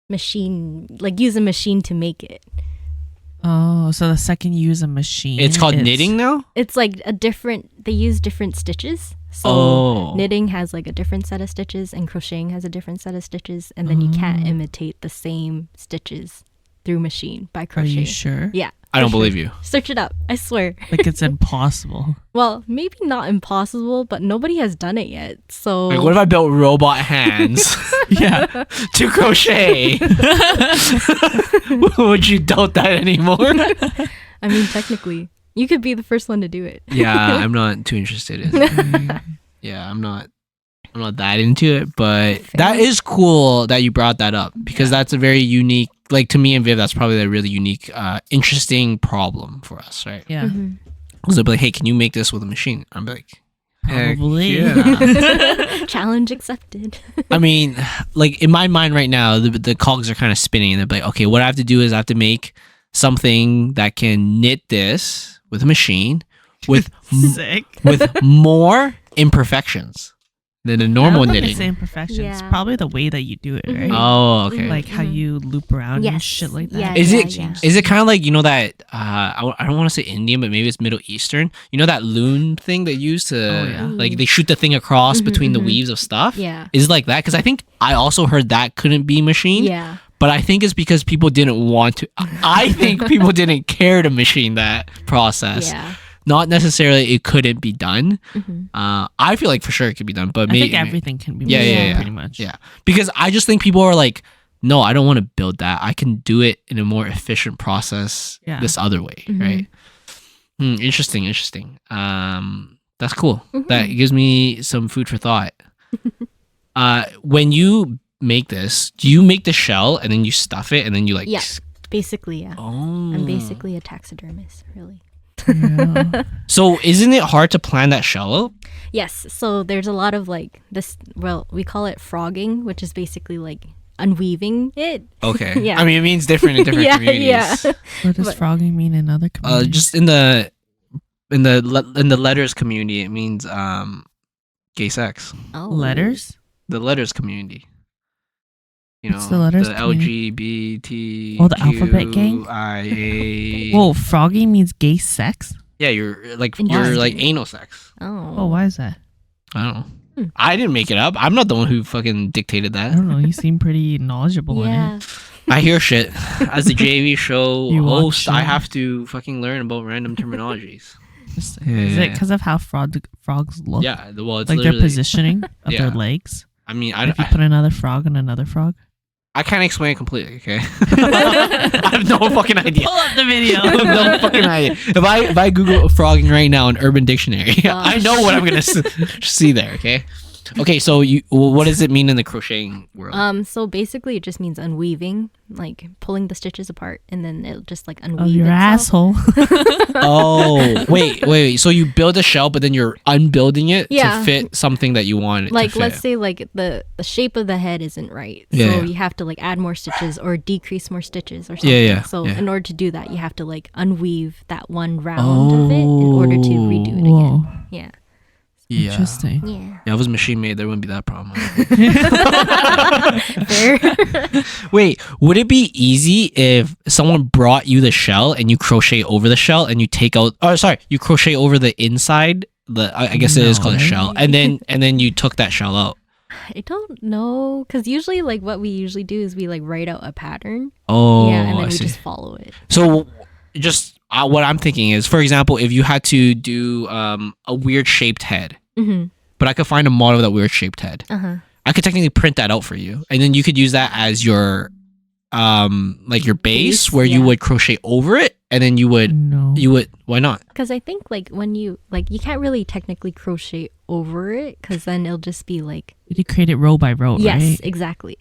machine like use a machine to make it. Oh, so the second you use a machine, It's called knitting now. It's like a different they use different stitches. So Oh. knitting has like a different set of stitches and crocheting has a different set of stitches and then you can't imitate the same stitches through machine by Are crochet. you sure? Yeah. I don't for sure. believe you. Search it up. I swear. Like it's impossible. Well, maybe not impossible, but nobody has done it yet. So Like, what if I built robot hands Yeah. to crochet? Would you doubt that anymore? I mean, technically, you could be the first one to do it. Yeah, I'm not too interested in it. Yeah, I'm not that into it, but that is cool that you brought that up because that's a very unique, like to me and Viv, that's probably a really unique, interesting problem for us, right? Yeah. Mhm. Because they'll be like, hey, can you make this with a machine? I'm like, heck Probably. yeah. Challenge accepted. I mean, like in my mind right now, the cogs are kind of spinning, and they're like, okay, what I have to do is I have to make something that can knit this with a machine with Sick. with more imperfections than a normal I don't think knitting. it's the imperfections. Yeah. Probably the way that you do it, right? Oh, okay. Like how you loop around and Yes. shit like that. Yeah, Is yeah, it yeah. is it kind of like, you know, that I don't want to say Indian, but maybe it's Middle Eastern. You know that loom thing they use to yeah. like they shoot the thing across between the weaves of stuff. Yeah. Is it like that? Because I think I also heard that couldn't be machined. Yeah. But I think it's because people didn't want to. I think people didn't care to machine that process. Yeah. Not necessarily it couldn't be done. Mhm. I feel like for sure it could be done, but I maybe think everything can be Yeah, made, yeah, yeah. pretty much. Yeah, because I just think people are like, no, I don't want to build that. I can do it in a more efficient process Yeah. this other way, Mhm. right? Interesting. That's cool. Mhm. That gives me some food for thought. When you make this, do you make the shell and then you stuff it and then you like? Yeah. Basically, yeah. Oh. I'm basically a taxidermist, really. Yeah. So isn't it hard to plan that shell out? Yes. So there's a lot of like this. Well, we call it frogging, which is basically like unweaving it. Okay. Yeah. I mean, it means different in different yeah, communities. yeah. What does But- frogging mean in other communities? Just in the letters community, it means gay sex. Oh. letters? The letters community. You know, What's the letters the community? LGBT. Oh, the alphabet gang? Whoa. Whoa, frogging means gay sex? Yeah, you're like Interesting. anal sex. Oh. Oh, why is that? I don't know. I didn't make it up. I'm not the one who fucking dictated I that. don't know. You seem pretty knowledgeable in Yeah. it. I hear shit. As the JAV Show You watch host, I shit. have to fucking learn about random terminologies. Is Yeah. it because of how frogs look? Yeah, well, it's Like their literally. positioning of Yeah. their legs? I mean, If you put another frog on another frog? I can't explain it completely. Okay, I have no fucking idea. Pull up the video. I have no fucking idea. If I Google frogging right now in Urban Dictionary, I know what I'm gonna see there. Okay. So what does it mean in the crocheting world? So basically, it just means unweaving, like pulling the stitches apart, and then it'll just like unweave. Oh, your itself. asshole. Oh, wait. So you build a shell, but then you're unbuilding it Yeah. to fit something that you want it Like to fit. let's say like the shape of the head isn't right, so Yeah. you have to like add more stitches or decrease more stitches or something. Yeah. So yeah. in order to do that, you have to like unweave that one round of it in order to redo it again. Whoa. Yeah. Yeah. Interesting. Yeah. Yeah, if it was machine made, there wouldn't be that problem. Fair. Wait, would it be easy if someone brought you the shell and you crochet over the shell and you take out? Oh, sorry, you crochet over the inside, I guess it is called a No. shell, and then you took that shell out. I don't know, because usually like what we usually do is we like write out a pattern. Oh, Yeah, and I then we see. just follow it. So just what I'm thinking is, for example, if you had to do a weird shaped head, Mm-hmm. but I could find a model of that weird shaped head. Uh-huh. I could technically print that out for you, and then you could use that as your like your base, where you yeah. would crochet over it, and then you would why not? Because I think like when you like, you can't really technically crochet over it, because then it'll just be like, You create it row by row, yes, right? exactly.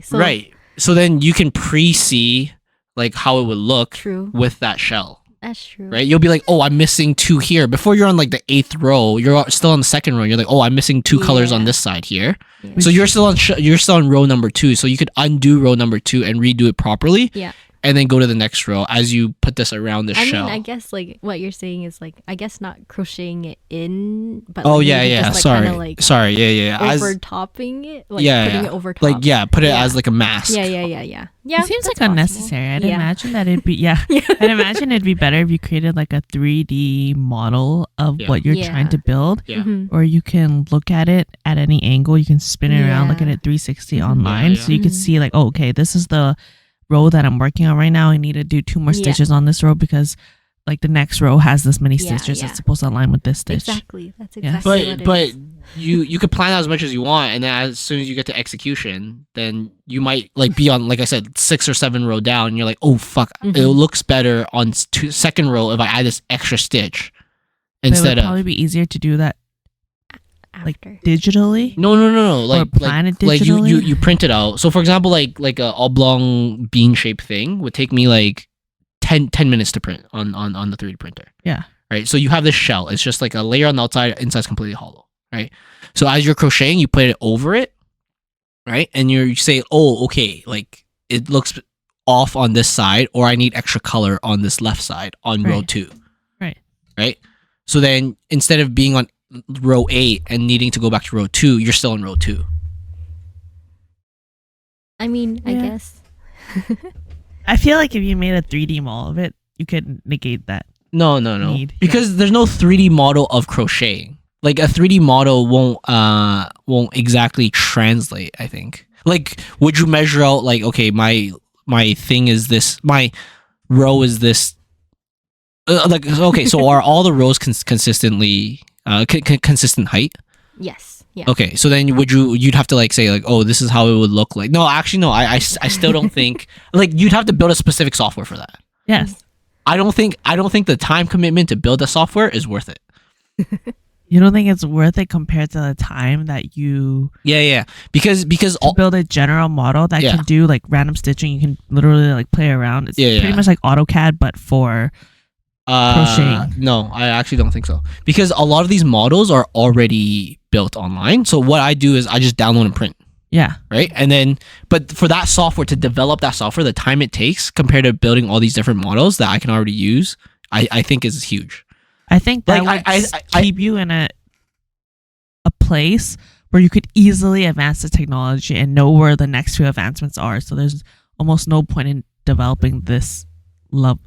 So Right. So then you can pre-see like how it would look true. with that shell. That's true. Right? You'll be like, oh, I'm missing 2 here. Before you're on like the 8th row, you're still on the 2nd row. You're like, oh, I'm missing 2 colors on Yeah. this side here. Yeah. So you're still on row number 2. So you could undo row number 2 and redo it properly. Yeah. And then go to the next row as you put this around the I shell. mean, I guess like what you're saying is like, I guess not crocheting it in, but Oh like, yeah, maybe yeah. just, like, Sorry, kinda, like sorry. Yeah. over topping it, like Yeah, putting yeah. it over top. Like put it Yeah. as like a mask. Yeah. It seems that's like unnecessary. I'd Yeah. imagine that it'd be I'd imagine it'd be better if you created like a 3D model of Yeah. what you're Yeah. trying to build. Yeah. Mhm. Or you can look at it at any angle. You can spin it around, look at Yeah. it 360 Mhm. online, Yeah, so you could Mhm. see like, oh, okay, this is the row that I'm working on right now. I need to do 2 more Yeah. stitches on this row because like the next row has this many Yeah, stitches. yeah. It's supposed to align with this stitch. Exactly. That's Yeah. exactly what But it is. you could plan out as much as you want, and then as soon as you get to execution, then you might like be on, like I said, 6 or 7 row down. And you're like, oh fuck, it Mhm. looks better on 2nd row if I add this extra stitch But it instead would of probably be easier to do that like After. digitally. no. Like plan it like you digitally? print it out. So for example, like a oblong bean shaped thing would take me like 10 minutes to print on the 3D printer. Yeah. Right. So you have this shell. It's just like a layer on the outside. Inside's completely hollow. Right. So as you're crocheting, you put it over it. Right. And you say, oh, okay, like it looks off on this side, or I need extra color on this left side on row Right. 2. Right. Right. So then instead of being on row 8 and needing to go back to row 2, you're still in row 2. I mean, I Yeah. guess. I feel like if you made a 3D model of it, you could negate that. No. Need, Because there's no 3D model of crocheting. Like a 3D model won't exactly translate, I think. Like, would you measure out like, okay, my thing is this, my row is this, like, okay, so are all the rows consistently consistent height? Yes. Yeah. Okay, so then you'd have to like say like, oh, this is how it would look like. No, actually no, I still don't think, like, you'd have to build a specific software for that. Yes. I don't think the time commitment to build a software is worth it. You don't think it's worth it compared to the time that you Yeah. Because to build a general model that Yeah. can do like random stitching. You can literally like play around. It's Yeah, pretty yeah. much like AutoCAD, but for crocheting. No, I actually don't think so. Because a lot of these models are already built online. So what I do is I just download and print. yeah. Right. And then, but for that software, to develop that software, the time it takes compared to building all these different models that I can already use, I think is huge. I think that Like, would I- keep you in a place where you could easily advance the technology and know where the next few advancements are. So there's almost no point in developing this level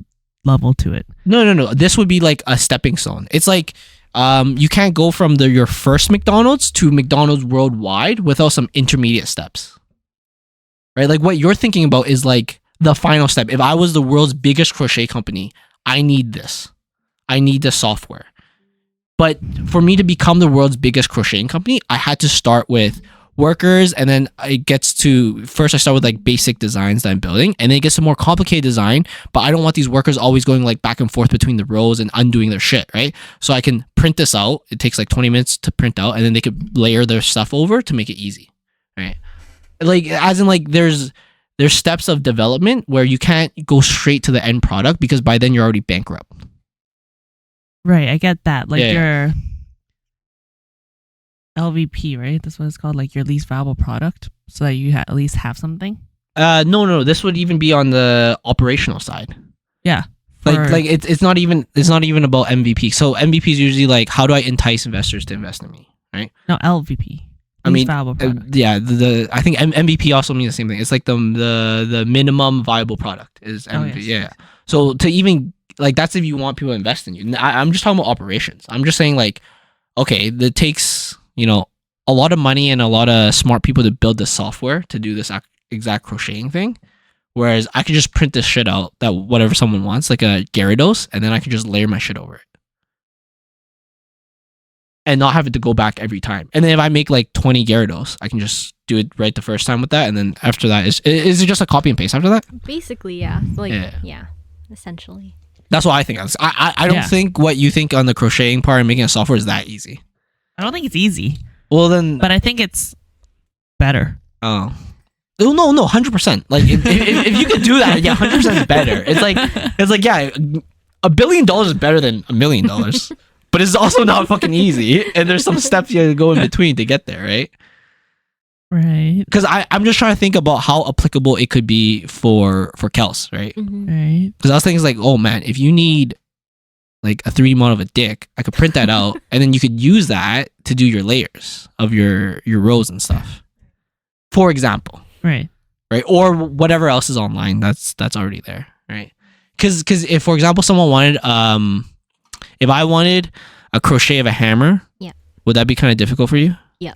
to it. No. This would be like a stepping stone. It's like, you can't go from your first McDonald's to McDonald's worldwide without some intermediate steps. Right? Like what you're thinking about is like the final step. If I was the world's biggest crochet company, I need this. I need the software. But for me to become the world's biggest crocheting company, I had to start with workers, and then it gets to, first I start with like basic designs that I'm building, and then it gets to more complicated design, but I don't want these workers always going like back and forth between the rows and undoing their shit, right? So I can print this out. It takes like 20 minutes to print out, and then they could layer their stuff over to make it easy, right? Like, as in like there's steps of development where you can't go straight to the end product because by then you're already bankrupt. Right, I get that. Like Yeah, your LVP, right? That's what it's called, like your least viable product, so that you at least have something. No. This would even be on the operational side. Yeah. Like it's not even about MVP. So MVP is usually like, how do I entice investors to invest in me, right? No, LVP. I mean, viable product. yeah. The I think MVP also means the same thing. It's like the minimum viable product is MVP. yes. Yeah. So to even like, that's if you want people to invest in you. I'm just talking about operations. I'm just saying like, okay, that takes, a lot of money and a lot of smart people to build the software to do this exact crocheting thing. Whereas I could just print this shit out that whatever someone wants, like a Gyarados, and then I could just layer my shit over it. And not have it to go back every time. And then if I make like 20 Gyarados, I can just do it right the first time with that. And then after that, is it just a copy and paste after that? Basically, yeah. Like, yeah, essentially. That's what I think. I don't think what you think on the crocheting part and making a software is that easy. I don't think it's easy. Well, then. But I think it's better. Oh. No, 100%. Like, if you could do that, yeah, 100% is better. It's like, yeah, $1 billion is better than $1 million. But it's also not fucking easy. And there's some steps you gotta go in between to get there, right? Right. Because I'm just trying to think about how applicable it could be for Kels, right? Mm-hmm. Right. Because I was thinking like, oh man, if you need like a 3D model of a dick, I could print that out and then you could use that to do your layers of your rows and stuff. For example. Right. Right. Or whatever else is online that's already there. Right. Because if, for example, someone wanted if I wanted a crochet of a hammer, would that be kind of difficult for you? Yeah.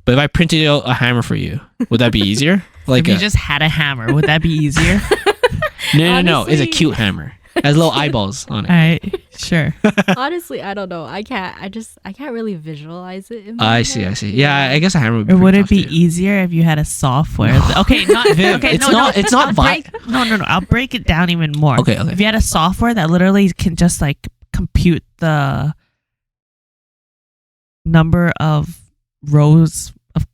But if I printed out a hammer for you, would that be easier? Like if you just had a hammer, would that be easier? No. It's a cute hammer. It has little eyeballs on it. All right, sure. Honestly, I don't know. I can't really visualize it. In my I head. see. Yeah, I guess a hammer would be. Or would pretty it be tough, too. easier if you had a software? Okay, not Viv, okay. it's no, not. no, It's not. No. I'll break it down even more. Okay. If you had a software that literally can just like compute the number of rows of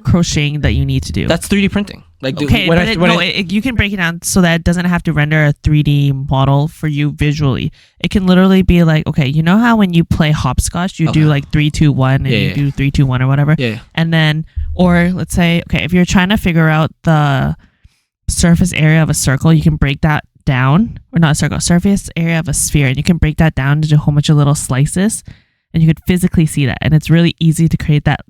crocheting that you need to do. That's 3D printing. Like okay, you can break it down so that it doesn't have to render a 3D model for you visually. It can literally be like, okay, you know how when you play hopscotch, you do like 3, 2, 1, and you do 3, 2, 1 or whatever. Yeah. And then, or let's say, okay, if you're trying to figure out the surface area of a circle, you can break that down, or not a circle, surface area of a sphere, and you can break that down into a whole bunch of little slices, and you could physically see that, and it's really easy to create that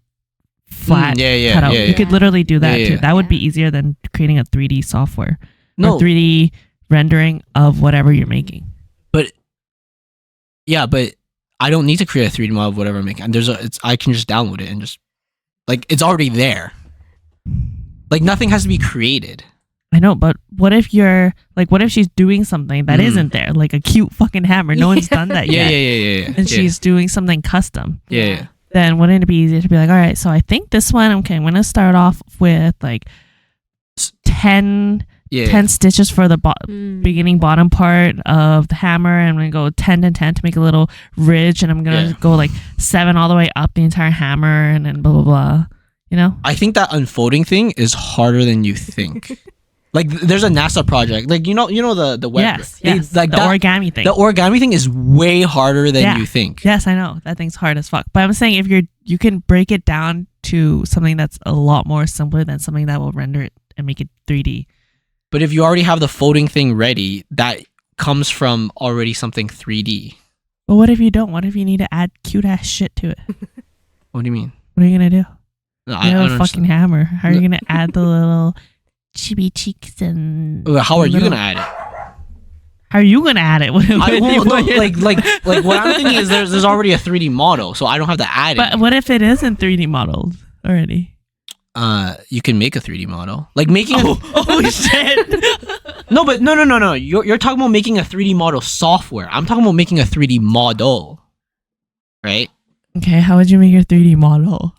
flat cutout. You could literally do that too. That would be easier than creating a 3D software or 3D rendering of whatever you're making. But I don't need to create a 3D model of whatever I'm making. I can just download it and just like it's already there. Like nothing has to be created. I know, but what if she's doing something that isn't there, like a cute fucking hammer? No one's done that yet. Yeah. And she's doing something custom. Yeah. Then wouldn't it be easier to be like, all right, so I think this one, okay, I'm going to start off with like 10 stitches for the beginning bottom part of the hammer, and I'm going to go 10 and 10 to make a little ridge, and I'm going to go like 7 all the way up the entire hammer, and then blah, blah, blah. You know? I think that unfolding thing is harder than you think. Like there's a NASA project, like you know the web, yes. Like the origami thing. The origami thing is way harder than you think. Yes, I know that thing's hard as fuck. But I'm saying if you can break it down to something that's a lot more simpler than something that will render it and make it 3D. But if you already have the folding thing ready, that comes from already something 3D. But what if you don't? What if you need to add cute ass shit to it? What do you mean? What are you gonna do? No, you have a fucking hammer. How are you gonna add the little chibi cheeks and how are you gonna add it? How are you gonna add it? Like what I'm thinking is there's already a 3D model, so I don't have to add it. But what if it isn't 3D modeled already? You can make a 3D model. Like making oh shit. No. You're talking about making a 3D model software. I'm talking about making a 3D model. Right? Okay, how would you make your 3D model?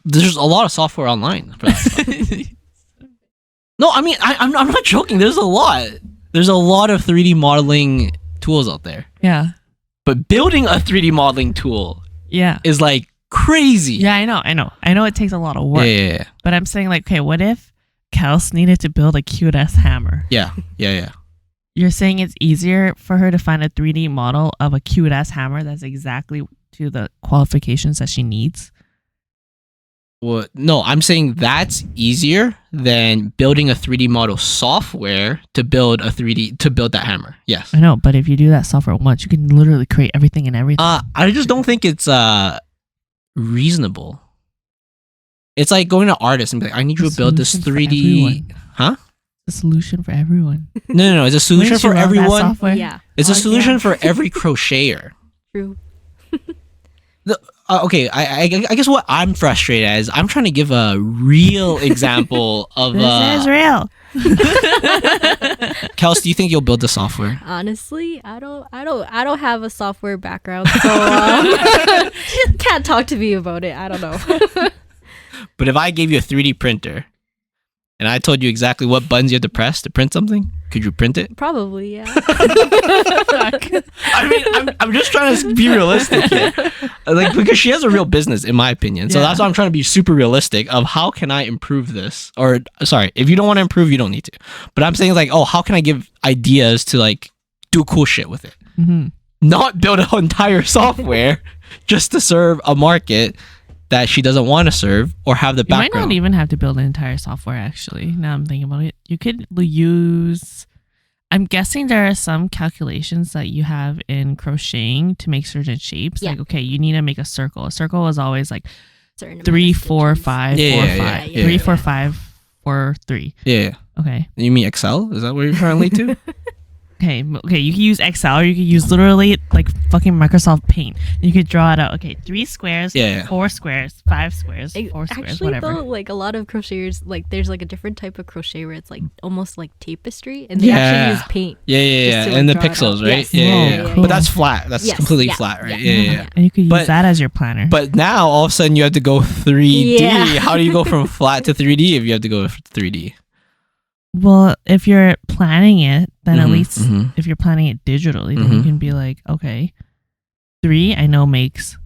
There's a lot of software online for that stuff. No, I mean, I'm not joking. There's a lot. There's a lot of 3D modeling tools out there. Yeah. But building a 3D modeling tool is like crazy. Yeah, I know it takes a lot of work. Yeah. But I'm saying like, okay, what if Kels needed to build a cute ass hammer? Yeah. You're saying it's easier for her to find a 3D model of a cute ass hammer that's exactly to the qualifications that she needs? Well, no, I'm saying that's easier than building a 3D model software to build that hammer. Yes. I know, but if you do that software once, you can literally create everything and everything. I just don't think it's reasonable. It's like going to artists and be like, I need you to build this 3D. Huh? A solution for everyone. No, it's a solution for everyone. Yeah. It's a solution for every crocheter. True. okay, I guess what I'm frustrated as I'm trying to give a real example of This is real. Kels, do you think you'll build the software? Honestly, I don't have a software background, so can't talk to me about it. I don't know. But if I gave you a 3D printer and I told you exactly what buttons you have to press to print something, could you print it? Probably, yeah. I mean, I'm just trying to be realistic here. Like, because she has a real business, in my opinion. So that's why I'm trying to be super realistic of how can I improve this? Or, sorry, if you don't want to improve, you don't need to. But I'm saying, like, oh, how can I give ideas to, like, do cool shit with it? Mm-hmm. Not build an entire software just to serve a market that she doesn't want to serve or have the You might background. not even have to build an entire software, actually. Now I'm thinking about it. You could use... I'm guessing there are some calculations that you have in crocheting to make certain shapes. Yeah. Like, okay, you need to make a circle. A circle is always like Certain amount 3, of 4, stitches. 5, Yeah, 4, yeah, 5. yeah, 3, yeah. 4, 5, 4, 3. Yeah. Okay. You mean Excel? Is that what you're trying to lead to? Okay, you can use Excel or you can use literally like fucking Microsoft Paint. You could draw it out. Okay, 3 squares, Yeah. 4 squares, 5 squares, 4 squares, Actually, whatever. though, like a lot of crocheters, like there's like a different type of crochet where it's like almost like tapestry, and they Yeah. actually use paint. Yeah. Just to, And the like, draw it pixels, out. right? Yes. Yeah. Yeah, But that's flat. That's Yes, completely yeah, flat, right? yeah. Yeah. And you could use But- that as your planner. But now all of a sudden you have to go 3D. Yeah. How do you go from flat to 3D if you have to go 3D? Well, if you're planning it, then at Mhm, least mhm. if you're planning it digitally, then you Mhm. can be like, okay, 3 I know makes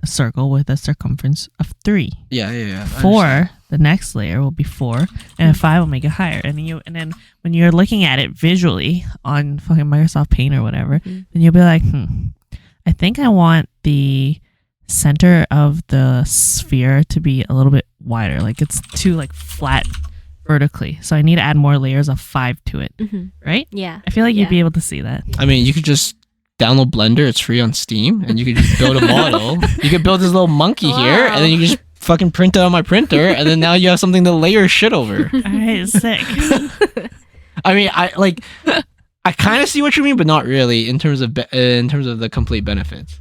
a circle with a circumference of 3. Yeah. 4, the next layer will be 4, and 5 will make it higher. And then when you're looking at it visually on fucking Microsoft Paint or whatever, Mhm. then you'll be like, I think I want the center of the sphere to be a little bit wider. Like it's too like flat vertically. So I need to add more layers of 5 to it, Mhm. right? Yeah. I feel like you'd Yeah. be able to see that. I mean, you could just download Blender. It's free on Steam. And you could just build a model. You could build this little monkey here. Wow. And then you just fucking print it on my printer. And then now you have something to layer shit over. All right, sick. I mean, I kind of see what you mean, but not really in terms of the complete benefits.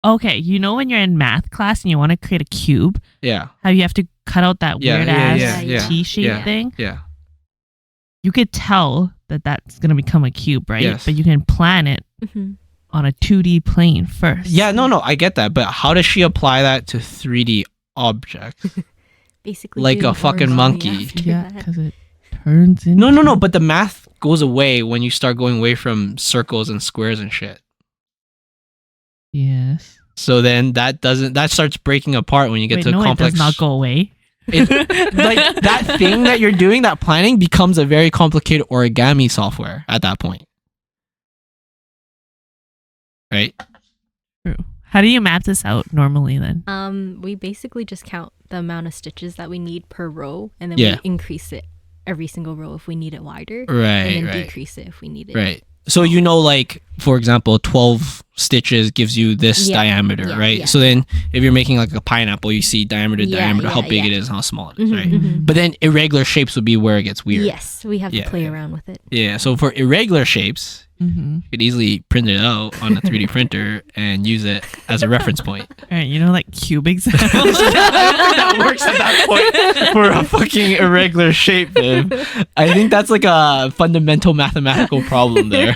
Okay, you know when you're in math class and you want to create a cube, Yeah. how you have to cut out that Yeah, weird yeah, ass yeah, yeah. T-shape Yeah. thing? Yeah. You could tell that that's going to become a cube, right? Yes. But you can plan it Mhm. on a 2D plane first. Yeah, no, I get that, but how does she apply that to 3D objects? Basically, Like doing a fucking origami monkey. after Yeah, that. because it turns into... No, but the math goes away when you start going away from circles and squares and shit. Yes. So then that starts breaking apart when you get Wait, to no, complex. it does not go away. Like that thing that you're doing, that planning becomes a very complicated origami software at that point. Right? True. How do you map this out normally then? We basically just count the amount of stitches that we need per row, and then Yeah. we increase it every single row if we need it wider, Right, and then right. decrease it if we need it. Right. So you know, like, for example, 12 stitches gives you this Yeah, diameter, yeah, right? yeah. So then if you're making like a pineapple, you see diameter, Yeah, how yeah, big yeah. it is, how small it is, Mhm, right? mhm. But then irregular shapes would be where it gets weird. Yes, we have Yeah, to play yeah. around with it. Yeah. So for irregular shapes, Mm-hmm. you could easily print it out on a 3D printer and use it as a reference point. All right, you know, like cube examples. That works at that point for a fucking irregular shape, Viv. I think that's like a fundamental mathematical problem there.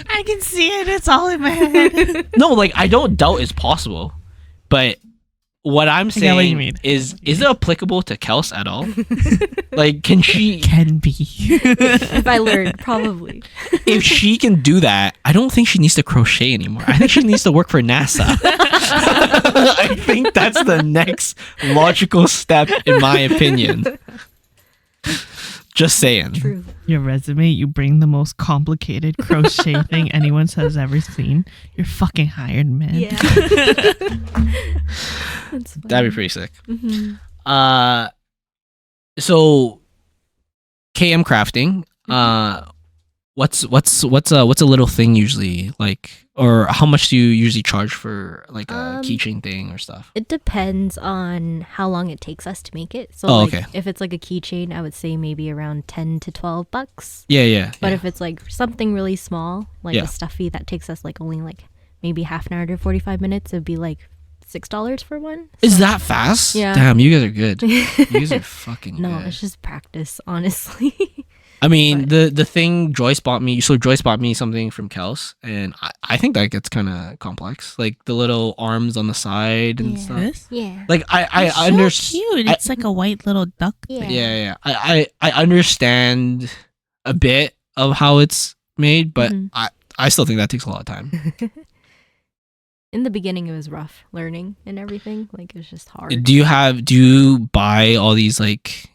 I can see it. It's all in my head. No, like, I don't doubt it's possible, but what I'm get what you saying mean. is it applicable to Kels at all? Like, can she, Can be. If I learned, probably. if she can do that, I don't think she needs to crochet anymore. I think she needs to work for NASA. I think that's the next logical step, in my opinion. Just saying. True. Your resume, you bring the most complicated crochet thing anyone has ever seen. You're fucking hired, man. Yeah. That's That'd be pretty sick. hmm So KM crafting, what's a little thing usually, like, or how much do you usually charge for like a keychain thing or stuff? It depends on how long it takes us to make it. So, Oh, like, okay. if it's like a keychain, I would say maybe around $10 to $12. Yeah. But if it's like something really small, like Yeah. a stuffy that takes us like only like maybe half an hour to 45 minutes, it'd be like $6 for one. Is that fast? Yeah. Damn, you guys are good. You guys are fucking No, good. it's just practice, honestly. I mean, but- the thing Joyce bought me. So Joyce bought me something from Kels, and I think that gets kind of complex, like the little arms on the side and Yeah. stuff. This? Yeah. Like I It's so understand. cute. It's like a white little duck. Yeah. Yeah. I understand a bit of how it's made, but Mhm. I still think that takes a lot of time. In the beginning, it was rough learning and everything. Like, it was just hard. Do you buy all these like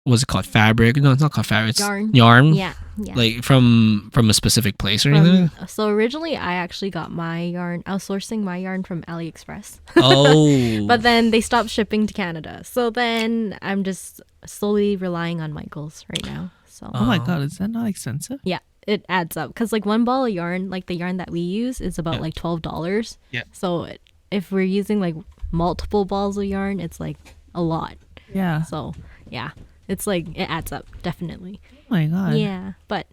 what's it called, fabric? No, it's not called fabric. It's Yarn. Yeah. Like from a specific place or anything? So originally, I actually got my yarn. I was sourcing my yarn from AliExpress. Oh. But then they stopped shipping to Canada. So then I'm just slowly relying on Michael's right now. So Oh my god, is that not expensive? yeah, it adds up. Because like one ball of yarn, like the yarn that we use, is about Yeah. like $12. Yeah. So if we're using like multiple balls of yarn, it's like a lot. Yeah. So yeah, it's like it adds up, definitely. Oh my god. Yeah, but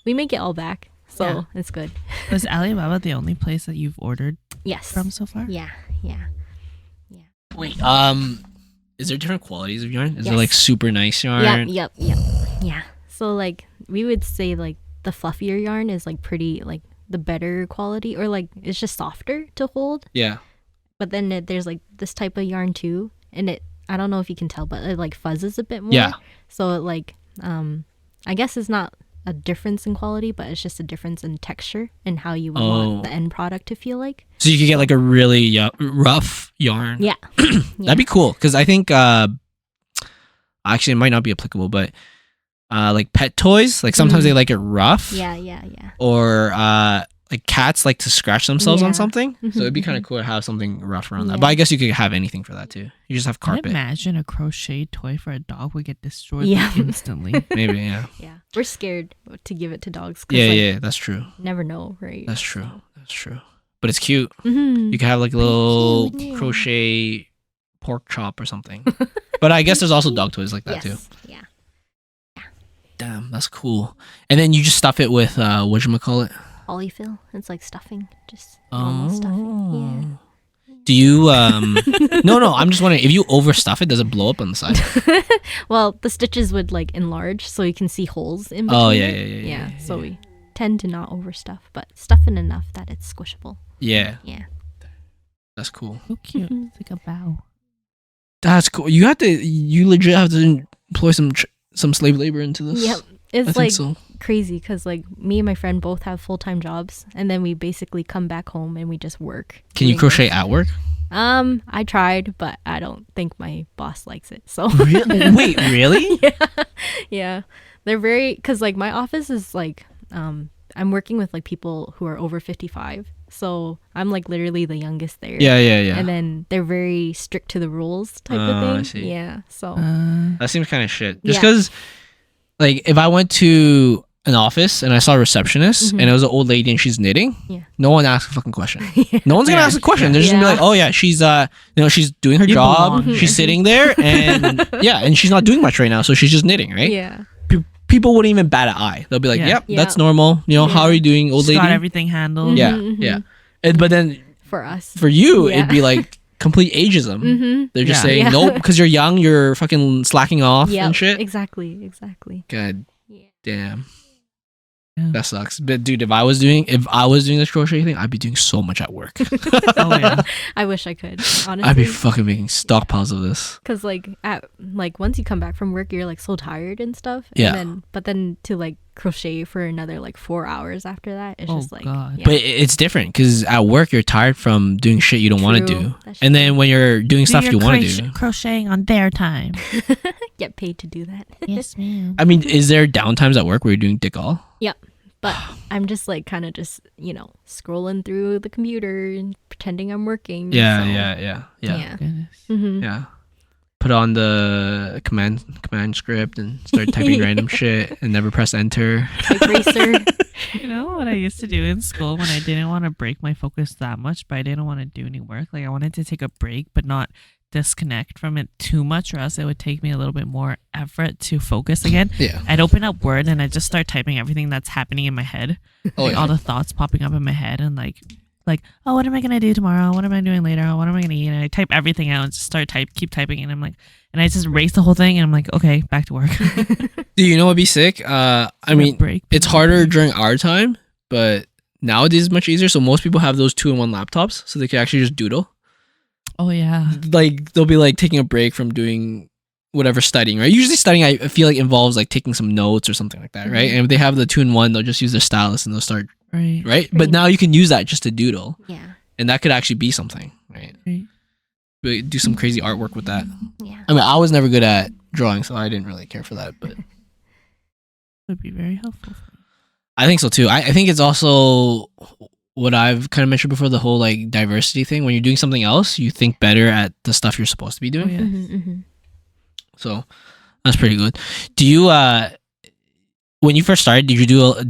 we make it all back. So Yeah. it's good. Was Alibaba the only place that you've ordered Yes. from so far? Yeah. Wait, is there different qualities of yarn? Is there Yes. like super nice yarn? Yep. Yeah. So like we would say like the fluffier yarn is like pretty like the better quality, or like it's just softer to hold. Yeah. But then there's like this type of yarn too, and I don't know if you can tell, but it like fuzzes a bit more. Yeah. So it like I guess it's not a difference in quality, but it's just a difference in texture and how you would want the end product to feel like. So you could get like a really rough yarn. Yeah. That'd be cool, because I think actually it might not be applicable, but like pet toys, like sometimes they like it rough. Yeah. Or like cats like to scratch themselves on Yeah. something. So it'd be kind of cool to have something rough around that. But I guess you could have anything for that too. You just have Can you carpet. imagine a crochet toy for a dog would get destroyed Yeah. like, instantly? Maybe, yeah. Yeah. We're scared to give it to dogs. 'Cause, Yeah, like, yeah, that's true. never know, right? That's true. That's true. But it's cute. Mm-hmm. You could have like a little cute, yeah. crochet pork chop or something. But I guess there's also dog toys like that too. Yeah. Damn, that's cool. And then you just stuff it with whatchamacallit? Polyfill. It's like stuffing. Just normal stuffing. Do you no, I'm just wondering, if you overstuff it, does it blow up on the side? Yeah. Well, the stitches would like enlarge so you can see holes in between. Oh, yeah, it. yeah. So we tend to not overstuff, but stuff it enough that it's squishable. Yeah, Yeah. that's cool. So cute. Mhm. It's like a bow. That's cool. You legit have to employ some slave labor into this. Yep. I It's think like so. crazy because like me and my friend both have full-time jobs, and then we basically come back home and we just work. Can you doing crochet this. at work? I tried, but I don't think my boss likes it. So Wait, really? yeah, they're very, because like my office is like I'm working with like people who are over 55, so I'm like literally the youngest there. Yeah. And then they're very strict to the rules type Oh, of thing. I see. Yeah. So That seems kind of shit. Just Yeah. because, like, if I went to an office and I saw a receptionist and it was an old lady and she's knitting, Yeah. no one asks a fucking question. No one's gonna Yeah. ask a question. They're just gonna be Yeah. like, "Oh yeah, she's she's doing her You job. belong She's sitting there, and yeah, and she's not doing much right now, so she's just knitting, right?" yeah. People wouldn't even bat an eye. They'll be like, Yeah. "Yep, Yeah. that's normal. You know, how are you doing, old She's got lady?" everything handled. Yeah, Mhm, yeah. But then For us. for you, Yeah. it'd be like complete ageism. Mm-hmm. They're just Yeah. saying, Yeah. "Nope, because you're young, you're fucking slacking off Yeah. and shit." Exactly. God Yeah. damn. Yeah. That sucks. But dude, if I was doing this crochet thing, I'd be doing so much at work. Oh yeah. I wish I could. Honestly. I'd be fucking making stockpiles of this. Because like once you come back from work, you're like so tired and stuff. Yeah. But then to like crochet for another like 4 hours after that, it's Oh, just like. God. Yeah. But it's different because at work you're tired from doing shit you don't want to True. do, That's and true. then when you're doing stuff You're you want to do. crocheting on their time. Get paid to do that. Yes, ma'am. I mean, is there downtimes at work where you're doing dick all? But I'm just like kind of just scrolling through the computer and pretending I'm working. Yeah, so, yeah. Goodness. Mm-hmm. Yeah. Put on the command script and start typing random shit and never press enter. Type racer. You know what I used to do in school when I didn't want to break my focus that much, but I didn't want to do any work? Like I wanted to take a break, but not disconnect from it too much, or else it would take me a little bit more effort to focus again. Yeah. I'd open up Word and I'd just start typing everything that's happening in my head. Oh, Like yeah. all the thoughts popping up in my head, and like like, oh, what am I gonna do tomorrow? What am I doing later? What am I gonna eat? And I type everything out and just keep typing, and I'm like, and I just erase the whole thing, and I'm like, okay, back to work. Do you know what'd be sick? I mean, break. it's harder during our time, but nowadays it's much easier. So most people have those 2-in-1 laptops, so they can actually just doodle. Oh yeah. Like they'll be like taking a break from doing whatever studying, right? Usually studying, I feel like involves like taking some notes or something like that, right? And if they have the 2-in-1, they'll just use their stylus and they'll start, right? But now you can use that just to doodle. Yeah. And that could actually be something, right? But do some crazy artwork with that. Yeah. I mean, I was never good at drawing, so I didn't really care for that, but Would be very helpful. I think so too. I think it's also what I've kind of mentioned before, the whole like diversity thing. When you're doing something else, you think better at the stuff you're supposed to be doing. Oh, yeah. Mm-hmm. So that's pretty good. Do you when you first started, did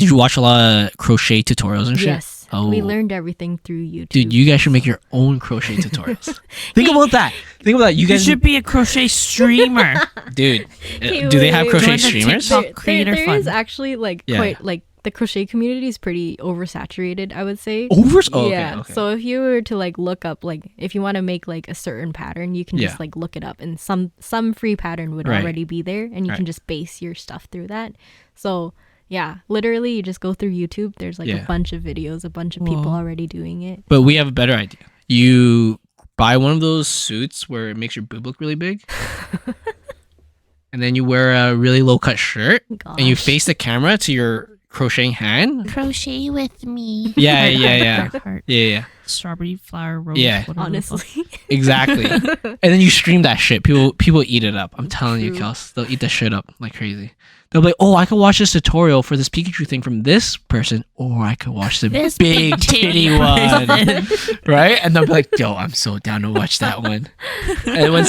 you watch a lot of crochet tutorials and shit? Yes. Oh. We learned everything through YouTube. Dude, you guys should make your own crochet tutorials. Think about that. You guys should be a crochet streamer. Dude, Hey, do they have wait, crochet wait. streamers? TikTok creator there fun. is actually like Yeah. quite like the crochet community is pretty oversaturated, I would say. Yeah. Okay. So if you were to like look up like if you want to make like a certain pattern, you can Yeah. just like look it up, and some free pattern would Right. already be there, and you Right. can just base your stuff through that. So yeah, literally you just go through YouTube. There's like Yeah. a bunch of videos, a bunch of people Whoa. already doing it. But we have a better idea. You buy one of those suits where it makes your boob look really big. And then you wear a really low cut shirt and you Gosh. face the camera to your crocheting hand. Crochet with me. Yeah. Heart, Yeah. strawberry flower rose. Yeah. whatever the fuck. Honestly. Exactly. And then you stream that shit. People eat it up. I'm telling you, True. Kels. They'll eat the shit up like crazy. They'll be like, oh, I could watch this tutorial for this Pikachu thing from this person, or I could watch the This big titty person. one. Right? And they'll be like, yo, I'm so down to watch that one. And when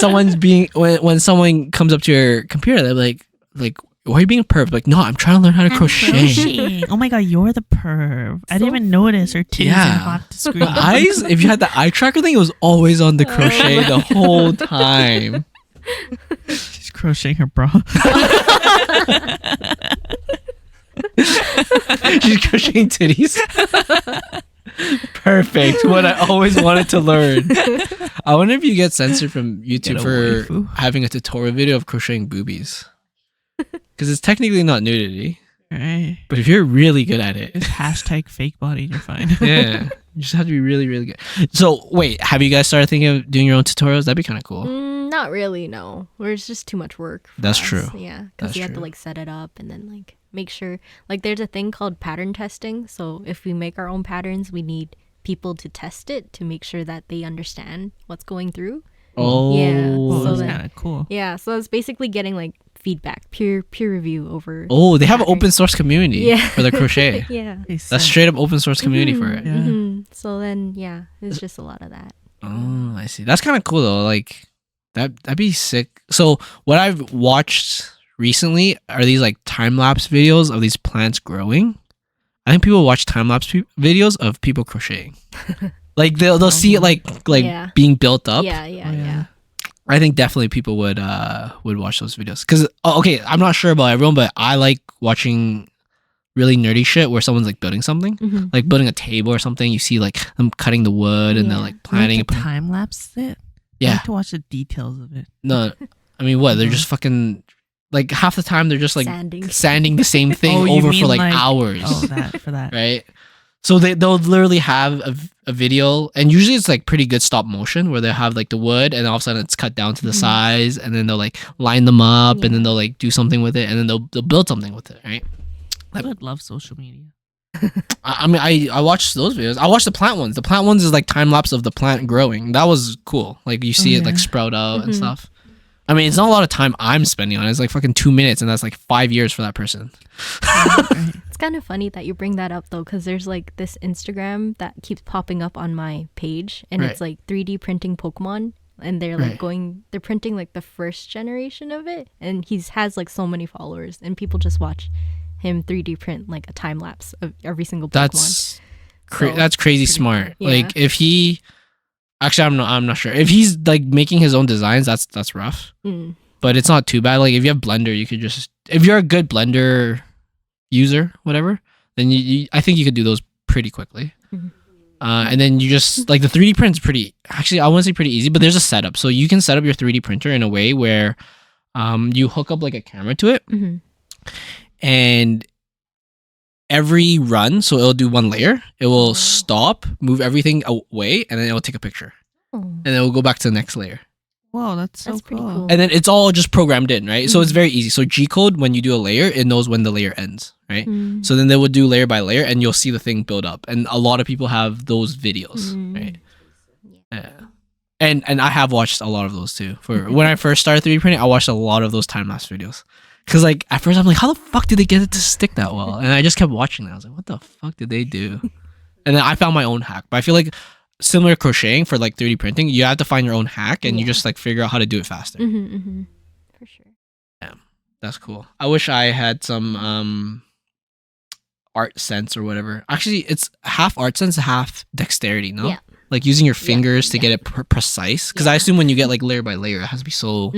when someone comes up to your computer, they're like, why are you being a perv? Like, no, I'm trying to learn how to crochet. Crocheting. Oh my god, you're the perv. I didn't even notice her titties Yeah. and hot to screen. The eyes, if you had the eye tracker thing, it was always on the crochet the whole time. She's crocheting her bra. She's crocheting titties. Perfect. What I always wanted to learn. I wonder if you get censored from YouTube Get a for waifu. having a tutorial video of crocheting boobies. Because it's technically not nudity. Right. But if you're really good at it, Hashtag fake body and you're fine. yeah, you just have to be really, really good. So, wait, have you guys started thinking of doing your own tutorials? That'd be kind of cool. Not really, no. Or it's just too much work. For That's us. true. Yeah, That's because you have to true. like set it up and then like make sure. Like there's a thing called pattern testing. So if we make our own patterns, we need people to test it to make sure that they understand what's going through. Oh, Yeah, Well, so that's then- kind of cool. Yeah, so it's basically getting like feedback, peer review over. oh, they have an pattern. open source community Yeah. for the crochet. Yeah. That's straight up open source community for it. Yeah. So then, yeah, it's just a lot of that. Oh, I see. That's kind of cool though. Like that'd be sick. So what I've watched recently are these like time lapse videos of these plants growing. I think people watch time lapse videos of people crocheting. Like they'll see it like Yeah. being built up. Yeah. Oh, yeah. I think definitely people would watch those videos because okay, I'm not sure about everyone, but I like watching really nerdy shit where someone's like building something, Mhm. like building a table or something. You see like them cutting the wood and they're Yeah. like planning. Like time lapse it. I Yeah, like to watch the details of it. no, I mean what? They're just fucking like half the time they're just like Sanding. the same thing Oh, you over for mean like like- hours, Oh, that for that. right? So they'll literally have a video, and usually it's like pretty good stop motion where they'll have like the wood, and all of a sudden it's cut down to the size, and then they'll like line them up, and then they'll like do something with it, and then they'll build something with it, right? I would love social media. I mean, I watched those videos. I watched the plant ones. The plant ones is like time lapse of the plant growing. That was cool. Like you see it like yeah. sprout out and Mhm. stuff. I mean, it's not a lot of time I'm spending on it. It's like fucking 2 minutes, and that's like 5 years for that person. Right. It's kind of funny that you bring that up though, because there's like this Instagram that keeps popping up on my page, and Right. it's like 3D printing Pokemon, and they're like Right. they're printing like the first generation of it, and has like so many followers, and people just watch him 3D print like a time lapse of every single Pokemon. That's So, that's crazy pretty smart. cool. Like Yeah. if he actually, I'm not sure if he's like making his own designs. That's rough, Mm. but it's not too bad. Like if you have Blender, you could just if you're a good Blender user, whatever, then you I think you could do those pretty quickly. Mhm. And then you just like the 3D print's pretty. Actually, I wouldn't say pretty easy, but there's a setup. So you can set up your 3D printer in a way where, you hook up like a camera to it, and every run, so it'll do one layer. It will stop, move everything away, and then it will take a picture, and then it will go back to the next layer. Whoa, that's so pretty cool. cool. And then it's all just programmed in, right? So it's very easy. So G code, when you do a layer, it knows when the layer ends, right? So then they will do layer by layer, and you'll see the thing build up. And a lot of people have those videos, right? Yeah. And I have watched a lot of those too. For when I first started 3D printing, I watched a lot of those time lapse videos. Cause like at first I'm like, how the fuck did they get it to stick that well? And I just kept watching that. I was like, what the fuck did they do? And then I found my own hack. But I feel like similar crocheting for like 3D printing, you have to find your own hack and you just like figure out how to do it faster. For sure. Yeah, that's cool. I wish I had some art sense or whatever. Actually, it's half art sense, half dexterity. No, Yeah. like using your fingers to get it precise. Because I assume when you get like layer by layer, it has to be so.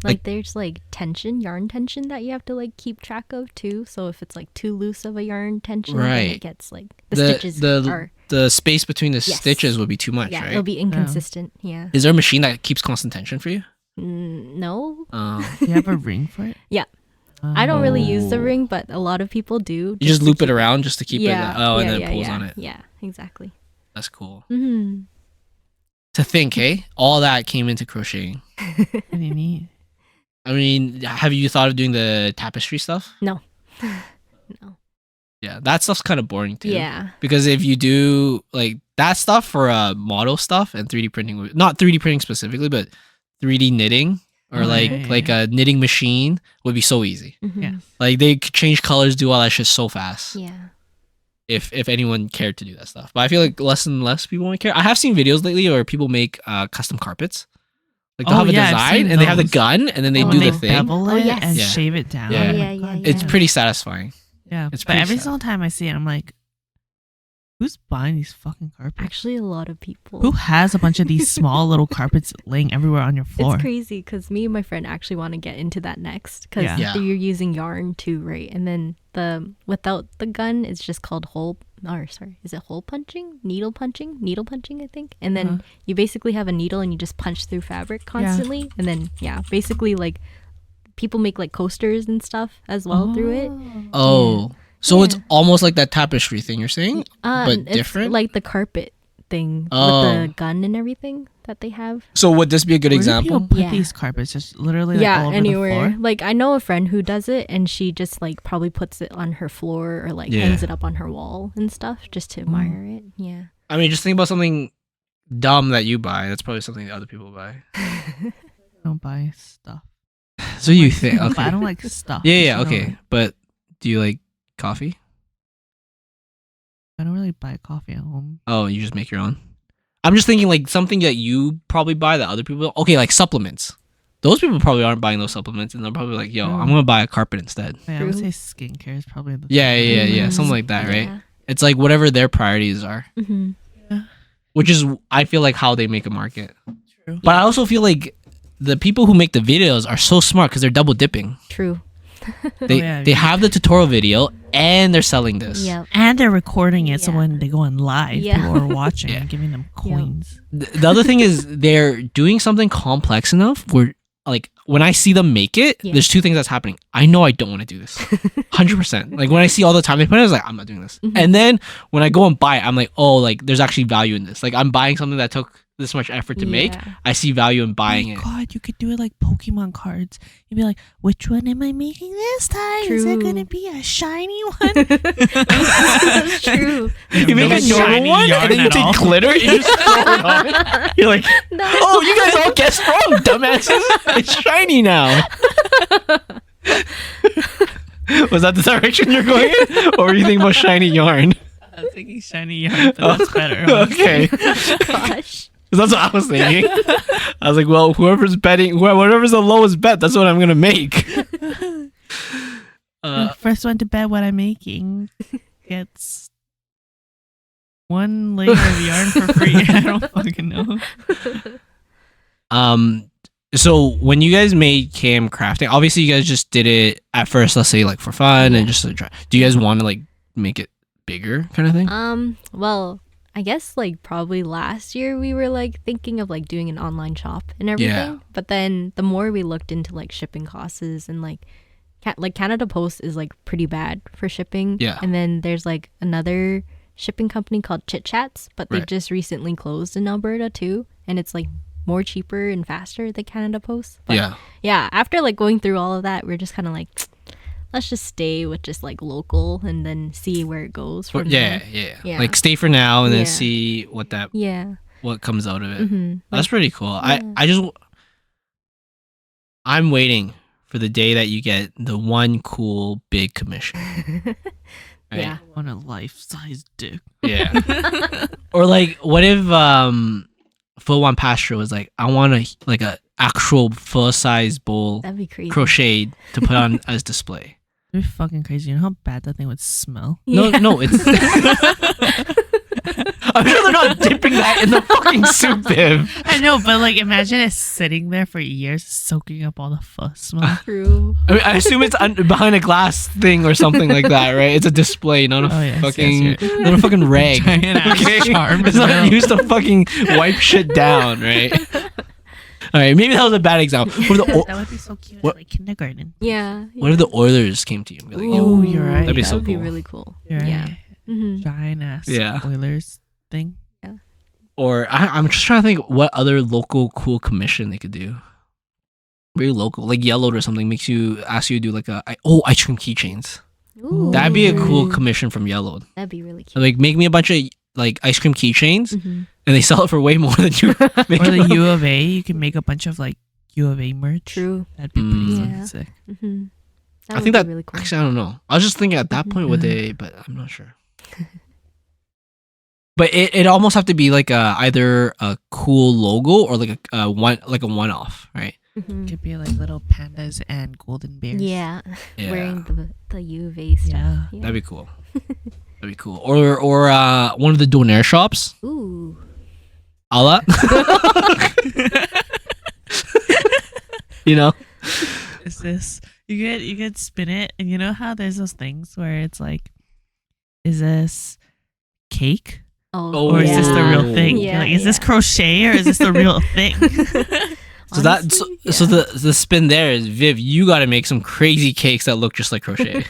Like there's like tension, yarn tension that you have to like keep track of too. So if it's like too loose of a yarn tension, then Right. it gets like the stitches are the space between the stitches would be too much, yeah, right? it'll be inconsistent. Yeah. Is there a machine that keeps constant tension for you? No. You have a ring for it? Yeah. I don't really use the ring, but a lot of people do. You just to loop it keep- around just to keep it. And then it yeah, pulls yeah, on it. Yeah, exactly. That's cool. Mm-hmm. To think, hey, all that came into crocheting. Pretty neat. I mean, have you thought of doing the tapestry stuff? No. Yeah, that stuff's kind of boring too. Yeah. Because if you do like that stuff for model stuff and 3D printing, not 3D printing specifically, but 3D knitting or like a knitting machine would be so easy. Yeah. Like they could change colors, do all that shit so fast. Yeah. If anyone cared to do that stuff. But I feel like less and less people want to care. I have seen videos lately where people make custom carpets. Like they'll have a I've design seen and they have the those. gun and then they Oh, do and the they thing. bevel it yes. and Yeah. shave it down. Yeah. Oh my Yeah, God, It's yeah. pretty satisfying. Yeah, It's but pretty every sad. single time I see it, I'm like, who's buying these fucking carpets? Actually, a lot of people. Who has a bunch of these small little carpets laying everywhere on your floor? It's crazy because me and my friend actually want to get into that next because Yeah. you're using yarn too, right? And then without the gun, it's just called is it hole punching? Needle punching, I think. And then you basically have a needle and you just punch through fabric constantly. And then basically like people make like coasters and stuff as well through it. Oh. So it's Yeah. almost like that tapestry thing you're saying, but It's different? like the carpet thing with Oh. the gun and everything that they have. So would this be a good Where do example? people put Yeah. these carpets? Just literally like all over anywhere. the floor? Like I know a friend who does it, and she just like probably puts it on her floor or like Yeah. hangs it up on her wall and stuff just to admire it. Yeah. I mean, just think about something dumb that you buy. That's probably something that other people buy. I don't buy stuff. So you think? But Okay. I don't like stuff. Yeah, I don't okay. really- But do you like coffee? I don't really buy coffee at home. Oh, you just make your own? I'm just thinking like something that you probably buy that other people. Okay, like supplements. Those people probably aren't buying those supplements, and they're probably like, "Yo, I'm gonna buy a carpet instead." Yeah, I would True. say skincare is probably the Yeah, something like that, right? Yeah. It's like whatever their priorities are, Mm-hmm. which is I feel like how they make a market. True. But I also feel like the people who make the videos are so smart because they're double dipping. True. They yeah, they yeah. have the tutorial video and they're selling this. Yeah. And they're recording it, so Yeah. when they go on live, Yeah. people are watching Yeah. and giving them coins. The other thing is they're doing something complex enough where like when I see them make it, Yeah. there's two things that's happening. I know I don't want to do this. 100%. Like when I see all the time they put it, I was like, I'm not doing this. Mhm. And then when I go and buy it, I'm like, oh, like there's actually value in this. Like I'm buying something that took this much effort to make. Yeah. I see value in buying oh it. my God, you could do it like Pokemon cards. You'd be like, which one am I making this time? Is it True. going to be a shiny one? That's true. You make No a normal shiny one yarn and then you at all. take glitter and you just throw it on. You're like, No. oh, you guys all guessed wrong, dumbasses. It's shiny now. Was that the direction you're going in? Or were you thinking about shiny yarn? I was thinking shiny yarn, but that's better. Okay. Gosh. That's what I was thinking. I was like, well, whoever's whatever's the lowest bet, that's what I'm going to make. The first one to bet what I'm making gets one layer of yarn for free. I don't fucking know. So when you guys made km.crafting, obviously you guys just did it at first, let's say like for fun and just to try. Do you guys want to like make it bigger kind of thing? Well, I guess like probably last year we were like thinking of like doing an online shop and everything. Yeah. But then the more we looked into like shipping costs and like Canada Post is like pretty bad for shipping. Yeah. And then there's like another shipping company called Chit Chats, but they Right. just recently closed in Alberta too, and it's like more cheaper and faster than Canada Post. But yeah, after like going through all of that, we're just kind of like, let's just stay with just like local and then see where it goes from there. Yeah. Like stay for now and then Yeah. see what comes out of it. Mm-hmm. That's pretty cool. Yeah. I'm waiting for the day that you get the one cool big commission. Right? Yeah. I want a life-size dick. Yeah. Or like, what if Full One Pasture was like, I want a actual full size bowl That'd be crazy. crocheted to put on as display. It'd be fucking crazy. You know how bad that thing would smell? Yeah. No, it's. I'm sure they're not dipping that in the fucking soup, Viv. I know, but like imagine it sitting there for years, soaking up all the fuzz smell. True. I mean, I assume it's behind a glass thing or something like that, right? It's a display, not a Yes, fucking, yes, you're- not a fucking rag. Giant ass charm It's as not well. used to fucking wipe shit down, right? All right, maybe that was a bad example. What if the, That would be so cute What- at like kindergarten. Yeah. what if the Oilers came to you and be like, yo, Oh, you're right. that'd be That so would be cool. really cool. You're Yeah. right. Mm-hmm. Giant ass Yeah. Oilers thing. Or I'm just trying to think what other local cool commission they could do. Very local, like Yellowed or something, ask you to do like ice cream keychains. Ooh. That'd be a cool Ooh. commission from Yellowed. That'd be really cute. Like make me a bunch of like ice cream keychains, Mm-hmm. and they sell it for way more than you make. Or the them. U of A, you can make a bunch of like U of A merch. True. That'd be pretty Mm. fucking Yeah. sick. Mm-hmm. I think that really cool. actually I don't know. I was just thinking at that point would they, but I'm not sure. But it almost have to be like either a cool logo or like a one off, right? Mhm. Could be like little pandas and golden bears. Yeah. Yeah. Wearing the UV stuff. Yeah. Yeah. That'd be cool. That'd be cool. Or one of the donaire shops. Ooh. Allah. You know? Is this you could spin it, and you know how there's those things where it's like, is this cake Oh, or is this the real Yeah. thing? You're Yeah, like, is this yeah. crochet or is this the real thing? So the spin there is Viv, you gotta make some crazy cakes that look just like crochet.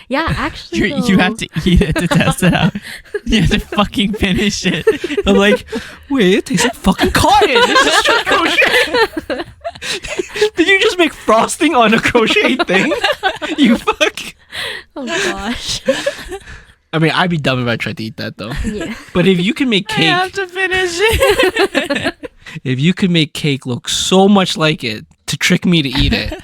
Yeah, actually, You have to eat it to test it out. You have to fucking finish it. I'm like, wait, it tastes like fucking cotton. This is just crochet. Did you just make frosting on a crochet thing? You fuck. Oh gosh. I mean, I'd be dumb if I tried to eat that though. Yeah. But if you can make I cake, have to finish it. if you could make cake look so much like it to trick me to eat it,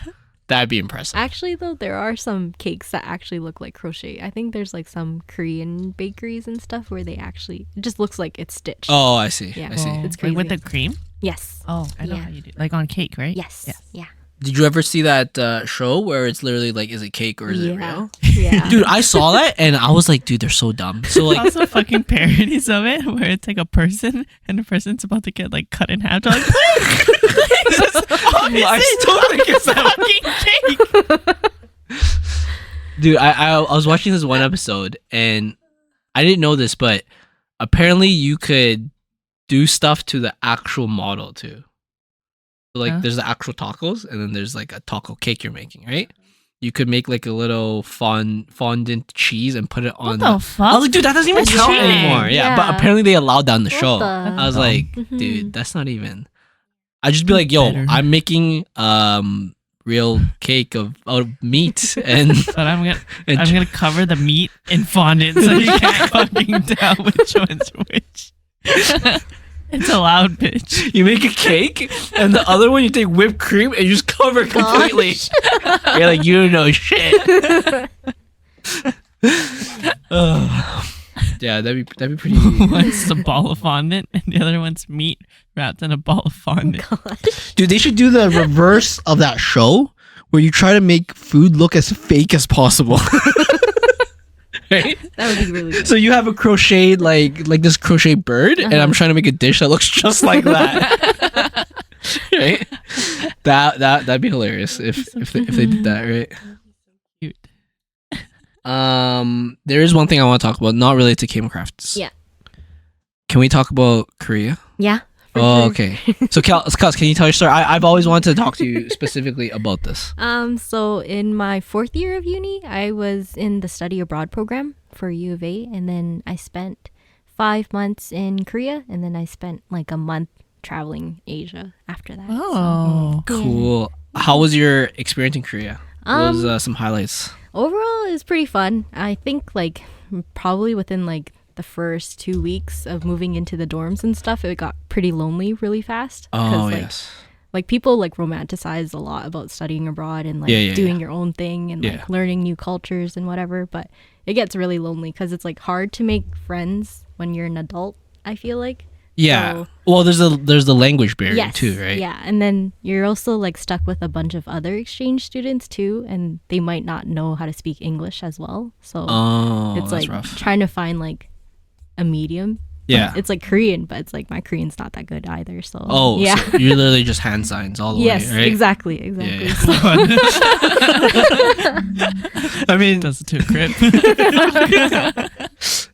that'd be impressive. Actually, though, there are some cakes that actually look like crochet. I think there's like some Korean bakeries and stuff where it just looks like it's stitched. Oh, I see. Yeah. I see. It's Like with crazy. the cream? Yes. Oh, I know Yeah. how you do. Like on cake, right? Yes. Yeah. Yeah. Did you ever see that show where it's literally like, is it cake or is it Yeah. real? Yeah. Dude, I saw that and I was like, dude, they're so dumb. So like, Also fucking parodies of it where it's like a person and the person's about to get like cut in half. They're like, I still think it's that. fucking cake. Dude, I was watching this one episode and I didn't know this, but apparently you could do stuff to the actual model too. So, like, Huh? there's the actual tacos, and then there's like a taco cake you're making, right? You could make like a little fondant cheese and put it on. What the fuck? I was like, dude, that doesn't even That's count cheating. anymore. Yeah, but Yeah. apparently they allowed that in the What show. the- I was Dumb. like, Mhm. dude, that's not even. I'd just be like, yo, Better. I'm making real cake out of meat and But I'm and gonna cover the meat in fondant so you can't fucking tell which one's which. It's allowed, bitch. you make a cake, and the other one you take whipped cream and you just cover it completely. You're like, you don't know shit. Yeah, that'd be pretty. One's a ball of fondant and the other one's meat wrapped in a ball of fondant. Dude, they should do the reverse of that show where you try to make food look as fake as possible. Right? That would be really good. So you have a crocheted like this crochet bird, and I'm trying to make a dish that looks just like that. Right? That'd be hilarious if they did that, right? Cute. There is one thing I want to talk about, not related to km.crafting. Yeah. Can we talk about Korea? Yeah. for Oh, sure. okay. So, Kels, can you tell your story? I've always wanted to talk to you specifically about this. So in my 4th year of uni, I was in the study abroad program for U of A, and then I spent 5 months in Korea, and then I spent like a month traveling Asia after that. Oh. Cool. How was your experience in Korea? What was some highlights? Overall, it was pretty fun. I think like probably within like the first 2 weeks of moving into the dorms and stuff, it got pretty lonely really fast. Oh, like, yes. Like people like romanticize a lot about studying abroad and like doing your own thing and like learning new cultures and whatever, but it gets really lonely because it's like hard to make friends when you're an adult, I feel like. Yeah. So, well, there's the language barrier too, right? Yeah, and then you're also like stuck with a bunch of other exchange students too, and they might not know how to speak English as well. So it's that's like rough. trying to find like a medium. Yeah. It's like Korean, but it's like my Korean's not that good either. So yeah. So you're literally just hand signs all the way, right? Yes, exactly. Yeah. So, I mean, Does it to a crib.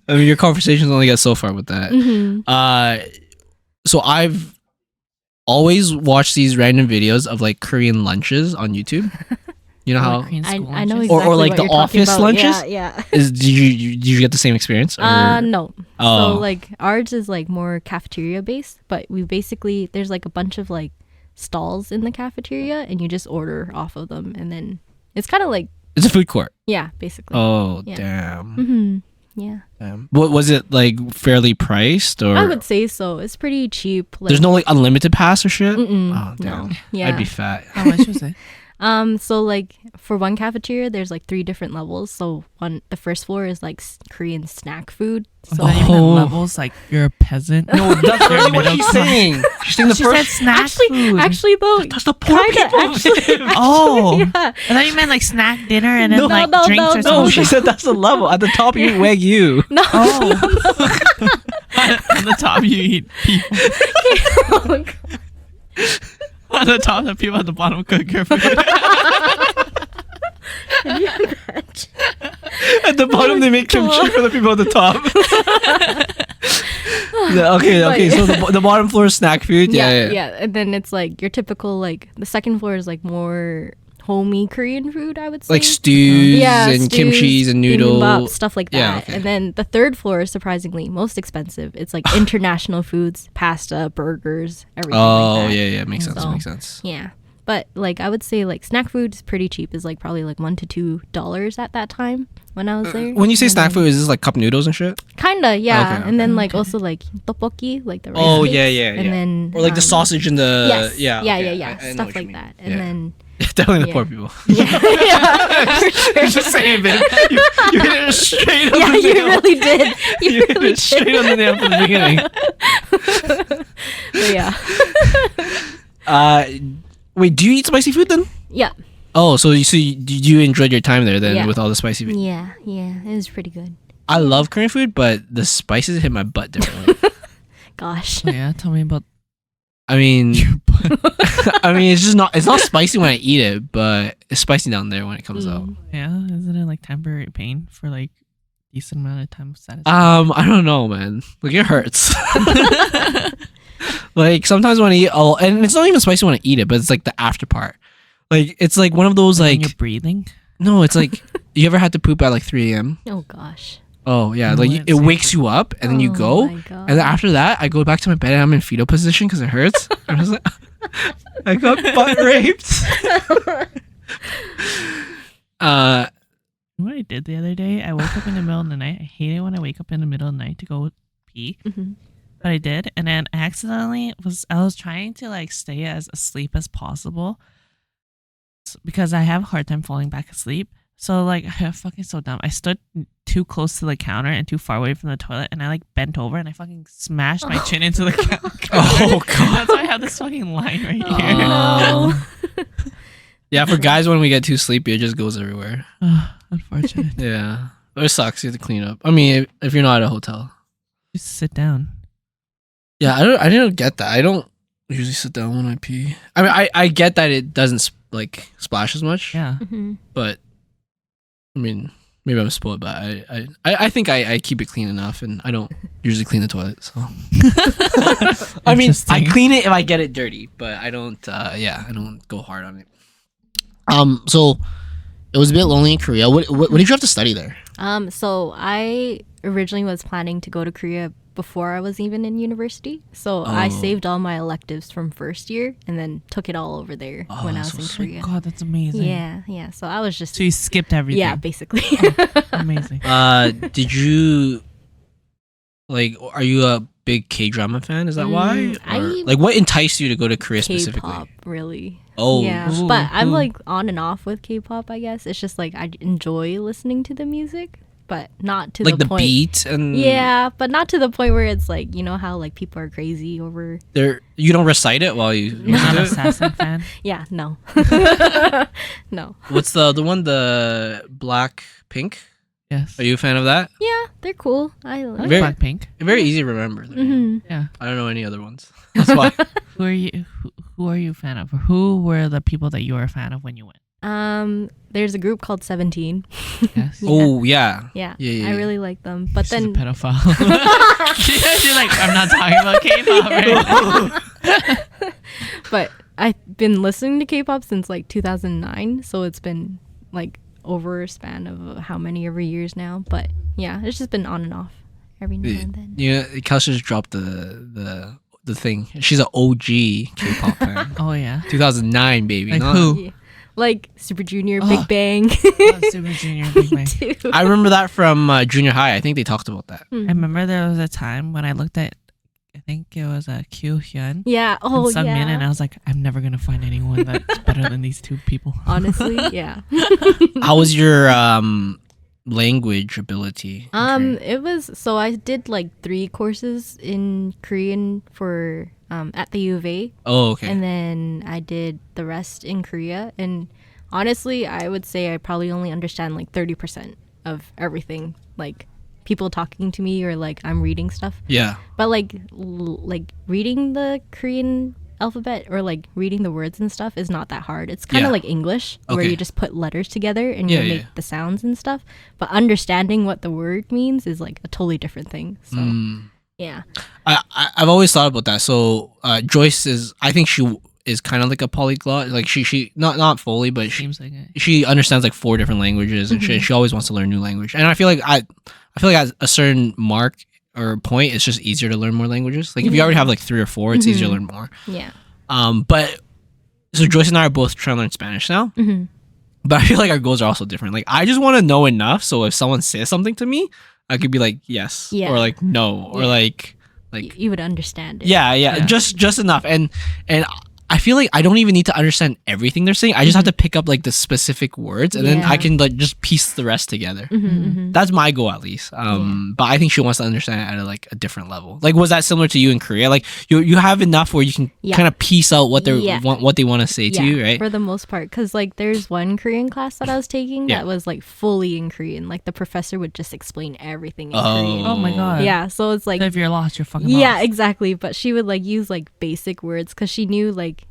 I mean, your conversations only get so far with that. So I've always watched these random videos of like Korean lunches on YouTube. You know how, I know lunches. exactly or like what the you're talking office about. lunches? Yeah. did you get the same experience? Or? No. Oh. So like ours is like more cafeteria based, but we basically there's like a bunch of like stalls in the cafeteria, and you just order off of them, and then it's kind of like It's a food court. yeah, basically. Oh, Yeah. damn. Yeah. What was it like? Fairly priced, or I would say so. It's pretty cheap. Like, there's no like unlimited pass or shit? Mm-mm, Oh, damn. no. Yeah. I'd be fat. How much was it? So like for one cafeteria, there's like 3 different levels. So the first floor is like Korean snack food. So So even Oh. levels like you're a peasant. No, that's You're really what middle she's class. saying. She's saying the She first. said snack food. actually though, That's the poor kinda, people. actually, Oh. yeah. I thought you meant like snack dinner and then No, like no, drinks no, or no. No, something. she said that's the level. At the top, you eat Wagyu. No. Oh. On the top you eat people. Oh my God. On the top the people at the bottom cook your food. Can you imagine? At the bottom, they make kimchi for the people at the top. Yeah, okay. So the bottom floor is snack food. Yeah. And then it's like your typical like the second floor is like more homey Korean food, I would say. Like stews and stews, kimchis and noodles, bibimbap, stuff like that. Yeah, okay. And then the third floor is surprisingly most expensive. It's like international foods, pasta, burgers, everything Oh like that. yeah, makes sense. So, Makes sense. Yeah. But like I would say like snack food is pretty cheap. Is like probably like $1 to $2 at that time when I was there. When you say And snack then- food, is this like cup noodles and shit? Kinda, yeah. Okay, And then okay. like also like tteokbokki, like the rice Oh, cakes, yeah. And then Or like the sausage and the yes, yeah, yeah, okay. yeah, I know stuff what you like mean. that. And Yeah. then Definitely the Yeah. poor people. yeah, for sure. Just saying, babe. You hit it straight on Yeah, the you nail. really did. You You hit really it straight on the nail from the beginning. But yeah. Wait, do you eat spicy food then? Yeah. Oh, so you enjoyed your time there then Yeah. with all the spicy food? Yeah. It was pretty good. I love Korean food, but the spices hit my butt differently. Gosh. Oh, yeah, tell me about I mean, your butt. it's not spicy when I eat it, but it's spicy down there when it comes out. Yeah, isn't it like temporary pain for like decent amount of time of satisfaction? I don't know, man. Like it hurts. Like sometimes when I eat, and it's not even spicy when I eat it, but it's like the after part. Like it's like one of those When like you're breathing. no, it's like you ever had to poop at like 3 a.m. Oh gosh. Oh yeah, No, like it's it wakes you up, and then you Oh go, my God. and then after that, I go back to my bed and I'm in fetal position because it hurts. I was like, I got butt raped. You know what I did the other day? I woke up in the middle of the night. I hate it when I wake up in the middle of the night to go pee. Mhm. But I did, and then I accidentally I was trying to like stay as asleep as possible because I have a hard time falling back asleep. So like I'm fucking so dumb. I stood too close to the counter and too far away from the toilet, and I like bent over and I fucking smashed my chin into the counter. Oh, God. That's why I have this fucking line right Oh, here. no. Yeah, for guys, when we get too sleepy, it just goes everywhere. Unfortunate. Yeah, it sucks. You have to clean up. I mean, if you're not at a hotel. Just sit down. Yeah, I don't get that. I don't usually sit down when I pee. I mean, I get that it doesn't like splash as much. Yeah. Mhm. But I mean, Maybe I'm spoiled, but I think I keep it clean enough, and I don't usually clean the toilet. So I mean, I clean it if I get it dirty, but I don't. I don't go hard on it. So it was a bit lonely in Korea. What did you have to study there? So I originally was planning to go to Korea before I was even in university. So I saved all my electives from first year and then took it all over there when I was in Korea. God, that's amazing. Yeah. So I was just... So you skipped everything. Yeah, basically. Amazing. Did you are you a big K-drama fan? Is that why? Or, what enticed you to go to Korea specifically? K-pop, really. Oh. Yeah, but I'm like on and off with K-pop, I guess. It's just like I enjoy listening to the music, but not to the point. beat and... Yeah, but not to the point where it's like, you know how like people are crazy over... You don't recite it while you... You're not an Assassin fan? Yeah, no. No. What's the other one? The Black Pink? Yes. Are you a fan of that? Yeah, they're cool. I I like like Very- Blackpink. Very easy to remember. Yeah. I don't know any other ones. That's why. Who are you a fan of? Or who were the people that you were a fan of when you went? There's a group called 17. Yes. Yeah. Oh, yeah. Yeah, Yeah. I really like them. But She's a then pedophile. She's like, I'm not talking about K-pop right now. but I've been listening to K-pop since like 2009, so it's been like over a span of how many every years now. But yeah, it's just been on and off every now and then. Kels just dropped the thing. She's an OG K-pop fan. Oh, yeah. 2009, baby. Like not- who? Yeah. Like Super Junior, Big Bang. Oh, Super Junior, Big Bang. Too. I remember that from junior high. I think they talked about that. I remember there was a time when I looked at, I think it was Kyu Hyun. Yeah. Oh, and Sunmin, yeah. and I was like, I'm never gonna find anyone that's better than these two people. Honestly, yeah. How was your language ability? It was so I did like 3 courses in Korean for at the U of A. Oh, okay. And then I did the rest in Korea. And honestly, I would say I probably only understand like 30% of everything. Like people talking to me or like I'm reading stuff. Yeah. But like reading the Korean alphabet or like reading the words and stuff is not that hard. It's kind of Yeah. like English where Okay. you just put letters together and Yeah, you yeah. make the sounds and stuff. But understanding what the word means is like a totally different thing. So yeah. I've always thought about that. So Joyce I think she is kind of like a polyglot. Like she not fully, but Seems like it. she understands like 4 different languages, and she always wants to learn new language. And I feel like at a certain mark or point, it's just easier to learn more languages. Like if you already have like 3 or 4, it's easier to learn more. Yeah. But so Joyce and I are both trying to learn Spanish now. But I feel like our goals are also different. Like I just want to know enough so if someone says something to me, I could be like yes Yeah. or like no or Yeah. like You would understand it. yeah, just enough. And I feel like I don't even need to understand everything they're saying. I just have to pick up like the specific words, and then I Yeah. can like just piece the rest together. That's my goal at least. But I think she wants to understand it at a different level. Like, was that similar to you in Korea? Like, you have enough where you can Yeah. kind of piece out what they Yeah. want to say to you, right? For the most part, because like there's one Korean class that I was taking Yeah. that was like fully in Korean. Like the professor would just explain everything in Oh. Korean. Oh my god. Yeah, so it's like So if you're lost, you're fucking yeah, lost. exactly. But she would like use like basic words because she knew like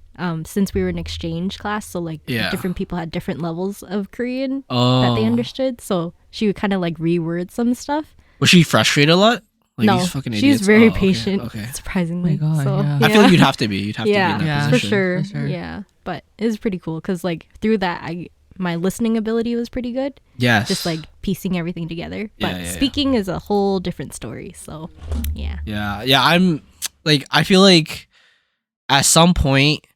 since we were in exchange class, so like Yeah. different people had different levels of Korean Oh, that they understood. So she would kind of like reword some stuff. was she frustrated a lot? Like, No, these fucking she's idiots? very Oh, okay, patient. Okay. Surprisingly, Oh my God, so yeah. I feel like you'd have to be. You'd have to be in that Yeah. for position. sure. For sure. Yeah, but it was pretty cool because like through that, my listening ability was pretty good. Yes. Just like piecing everything together. But Yeah. speaking is a whole different story. So yeah. Yeah. I'm like, I feel like at some point,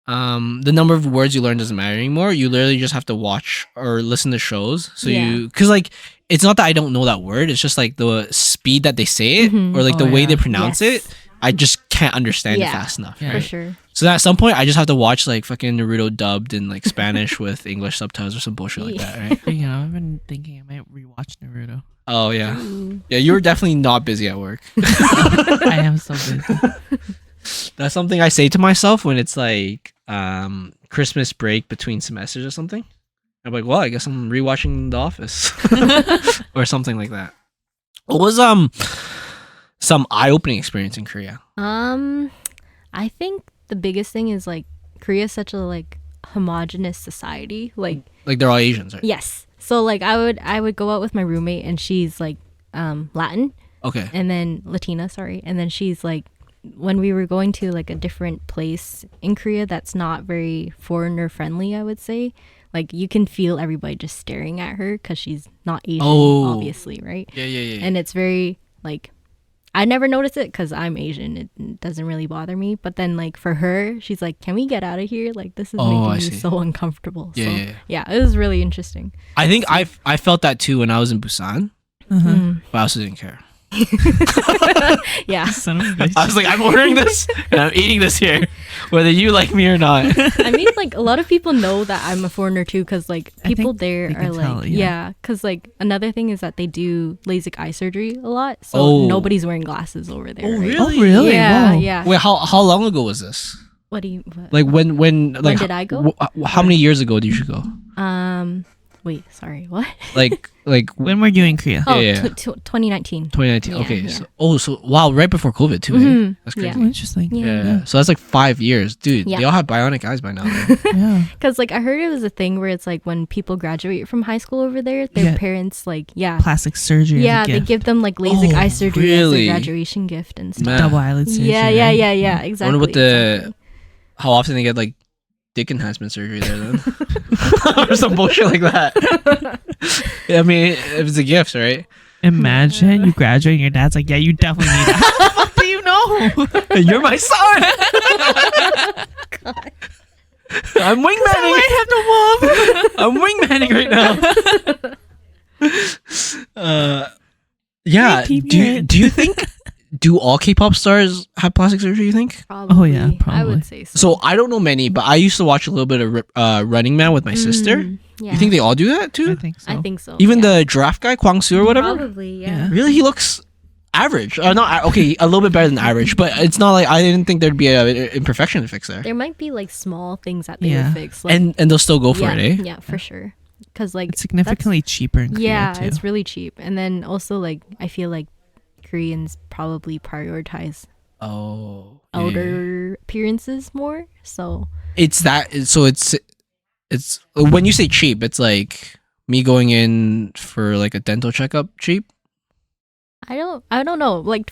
the number of words you learn doesn't matter anymore. You literally just have to watch or listen to shows. So Yeah. because like, it's not that I don't know that word. It's just like the speed that they say it or like the Oh, way yeah. they pronounce Yes. it. I just can't understand it Yeah. fast enough. Yeah. For Right? sure. So at some point, I just have to watch like fucking Naruto dubbed in like Spanish with English subtitles or some bullshit like that, right? Speaking of, I've been thinking I might rewatch Naruto. Oh yeah, Ooh. yeah. You were definitely not busy at work. I am so busy. That's something I say to myself when it's like Christmas break between semesters or something. I'm like, well, I guess I'm rewatching The Office or something like that. What was some eye-opening experience in Korea? I think the biggest thing is like Korea is such a like homogenous society. Like Like they're all Asians, right? yes, So like I would go out with my roommate, and she's like Latin, Okay. and then Latina, sorry, and then she's like, when we were going to like a different place in Korea that's not very foreigner friendly, I would say, like you can feel everybody just staring at her because she's not Asian, obviously, right? Yeah. And it's very like, I never noticed it because I'm Asian. It doesn't really bother me. But then like for her, she's like, "Can we get out of here? Like this is making me so uncomfortable." Yeah, it was really interesting. I think I felt that too when I was in Busan, but I also didn't care. Yeah. Son of a bitch. I was like, I'm ordering this and I'm eating this here, whether you like me or not. I mean, like a lot of people know that I'm a foreigner too, because like people there are like, tell, because like another thing is that they do LASIK eye surgery a lot, so nobody's wearing glasses over there. Oh, right? really? Oh, really? Yeah, Whoa. yeah. Wait, how long ago was this? What do you? Like when did I go? How many years ago did you go? Wait, sorry, what? Like When were you in Korea? Oh, Yeah. 2019. 2019. Yeah, Okay, yeah. so wow, right before COVID too. Mhm. That's crazy. Yeah. Oh, interesting. Yeah. So that's like 5 years, dude. Yeah. They all have bionic eyes by now. Man. Yeah. Because like I heard it was a thing where it's like when people graduate from high school over there, their Yeah. parents like Plastic surgery. yeah, as a they gift. give them like LASIK eye surgery really? as a graduation gift and stuff. Man. double eyelid surgery. Yeah, exactly. I wonder what exactly. how often they get like dick enhancement surgery there then, or some bullshit like that. I mean, if it's a gift, right? Imagine you graduate and your dad's like, "Yeah, you definitely need that." How the fuck do you know? You're my son. I'm wingmanning. I have no mom. I'm wingmanning right now. Yeah. Do you think all K-pop stars have plastic surgery? You think? Probably. Oh, yeah, I probably. would say so. So I don't know many, but I used to watch a little bit of Running Man with my sister. Yeah. You think they all do that too? I think so. I think so. Even yeah. the giraffe guy, Kwang Soo or whatever. Probably, Yeah. yeah. Really, he looks average. Not okay, a little bit better than average, but it's not like I didn't think there'd be an imperfection to fix there. There might be like small things that they Yeah. would fix, like, And they'll still go for yeah, it, eh? Yeah, for sure. Because like It's significantly cheaper in Korea yeah, too. it's really cheap. And then also like I feel like Koreans probably prioritize Oh. outer appearances more. So It's that. So it's when you say cheap, it's like me going in for like a dental checkup cheap. I don't know. Like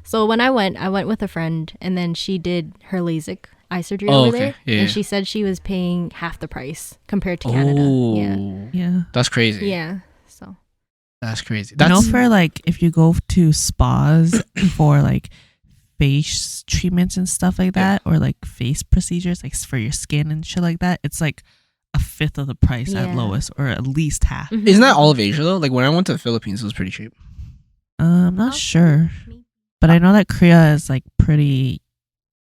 so when I went with a friend, and then she did her LASIK eye surgery Oh, over okay. there, Yeah, and yeah. she said she was paying half the price compared to Canada. Yeah, Yeah. That's crazy. yeah. So That's crazy. You know, That's for like if you go to spas for like face treatments and stuff like that, or like face procedures, like for your skin and shit like that, it's like a fifth of the price at Yeah. lowest, or at least half. mhm. Isn't that all of Asia though? Like when I went to the Philippines, it was pretty cheap. I'm not Oh, sure, maybe. but I know that Korea is like pretty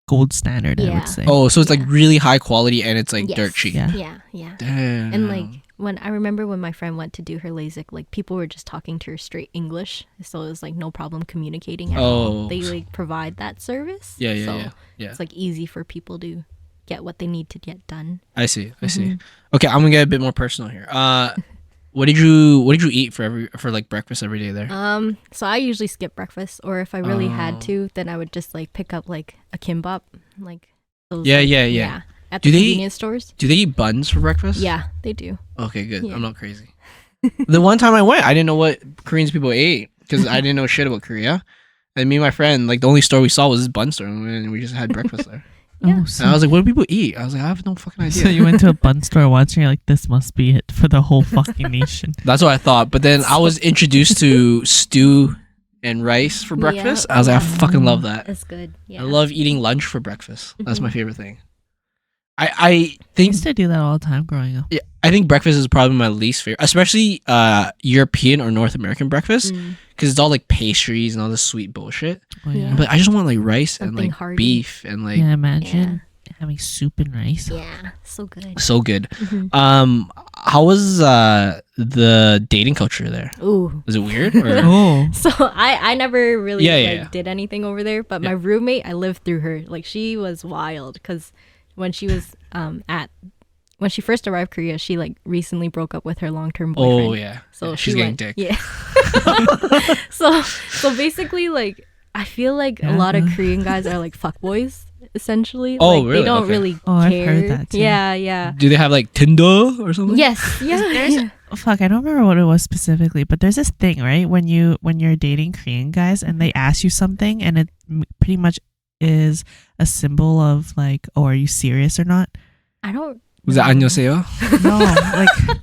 gold standard. I Yeah. would say. Oh, so it's like Yeah. really high quality and it's like Yes. dirt cheap. Yeah. Yeah. Damn. And like when I remember when my friend went to do her LASIK, like people were just talking to her straight English, so it was like no problem communicating at all. Oh. They like provide that service. Yeah. So Yeah. it's like easy for people to get what they need to get done. I see. Mm-hmm. Okay, I'm gonna get a bit more personal here. What did you eat for like breakfast every day there? So I usually skip breakfast, or if I really had Oh. to, then I would just like pick up like a kimbap, like those. Yeah, like, yeah. At Do the they- convenience stores. Do they eat buns for breakfast? Yeah, they do. Okay, good. Yeah. I'm not crazy. The one time I went, I didn't know what Korean people ate because I didn't know shit about Korea. And me and my friend, like the only store we saw was this bun store, and we just had breakfast there. Yeah. Oh, so, And I was like, "What do people eat?" I was like, "I have no fucking idea." so you went to a bun store once and you're like, this must be it for the whole fucking nation. That's what I thought. But then I was introduced to stew and rice for breakfast. Yeah. I was like, I fucking love that. That's good. Yeah. I love eating lunch for breakfast. That's my Mhm. favorite thing. I I think used to do that all the time growing up. yeah, I think breakfast is probably my least favorite, especially European or North American breakfast, Mm. because it's all like pastries and all this sweet bullshit. Oh, Yeah. But I just want like rice and Something like hearty. beef and like yeah, imagine having soup and rice. Yeah, so good. so good. Mhm. How was the dating culture there? Ooh. Was it weird? Or? Oh. So I never really Yeah, like yeah, yeah. did anything over there, but Yeah. my roommate, I lived through her. Like she was wild because when she was when she first arrived Korea, she like recently broke up with her long-term boyfriend. Oh yeah. So Yeah, she she's getting went, dick. Yeah. so basically, like I feel like a lot of Yeah. Korean guys are like fuckboys, essentially. Oh, like, really? They don't Okay. really Oh, I've care. heard that too. Yeah, yeah. Do they have like Tinder or something? Yes. Yeah. There's yeah. fuck, I don't remember what it was specifically, but there's this thing, right? When you're dating Korean guys and they ask you something and it pretty much is a symbol of like, oh, are you serious or not? I don't. Was it 안녕하세요? No, like,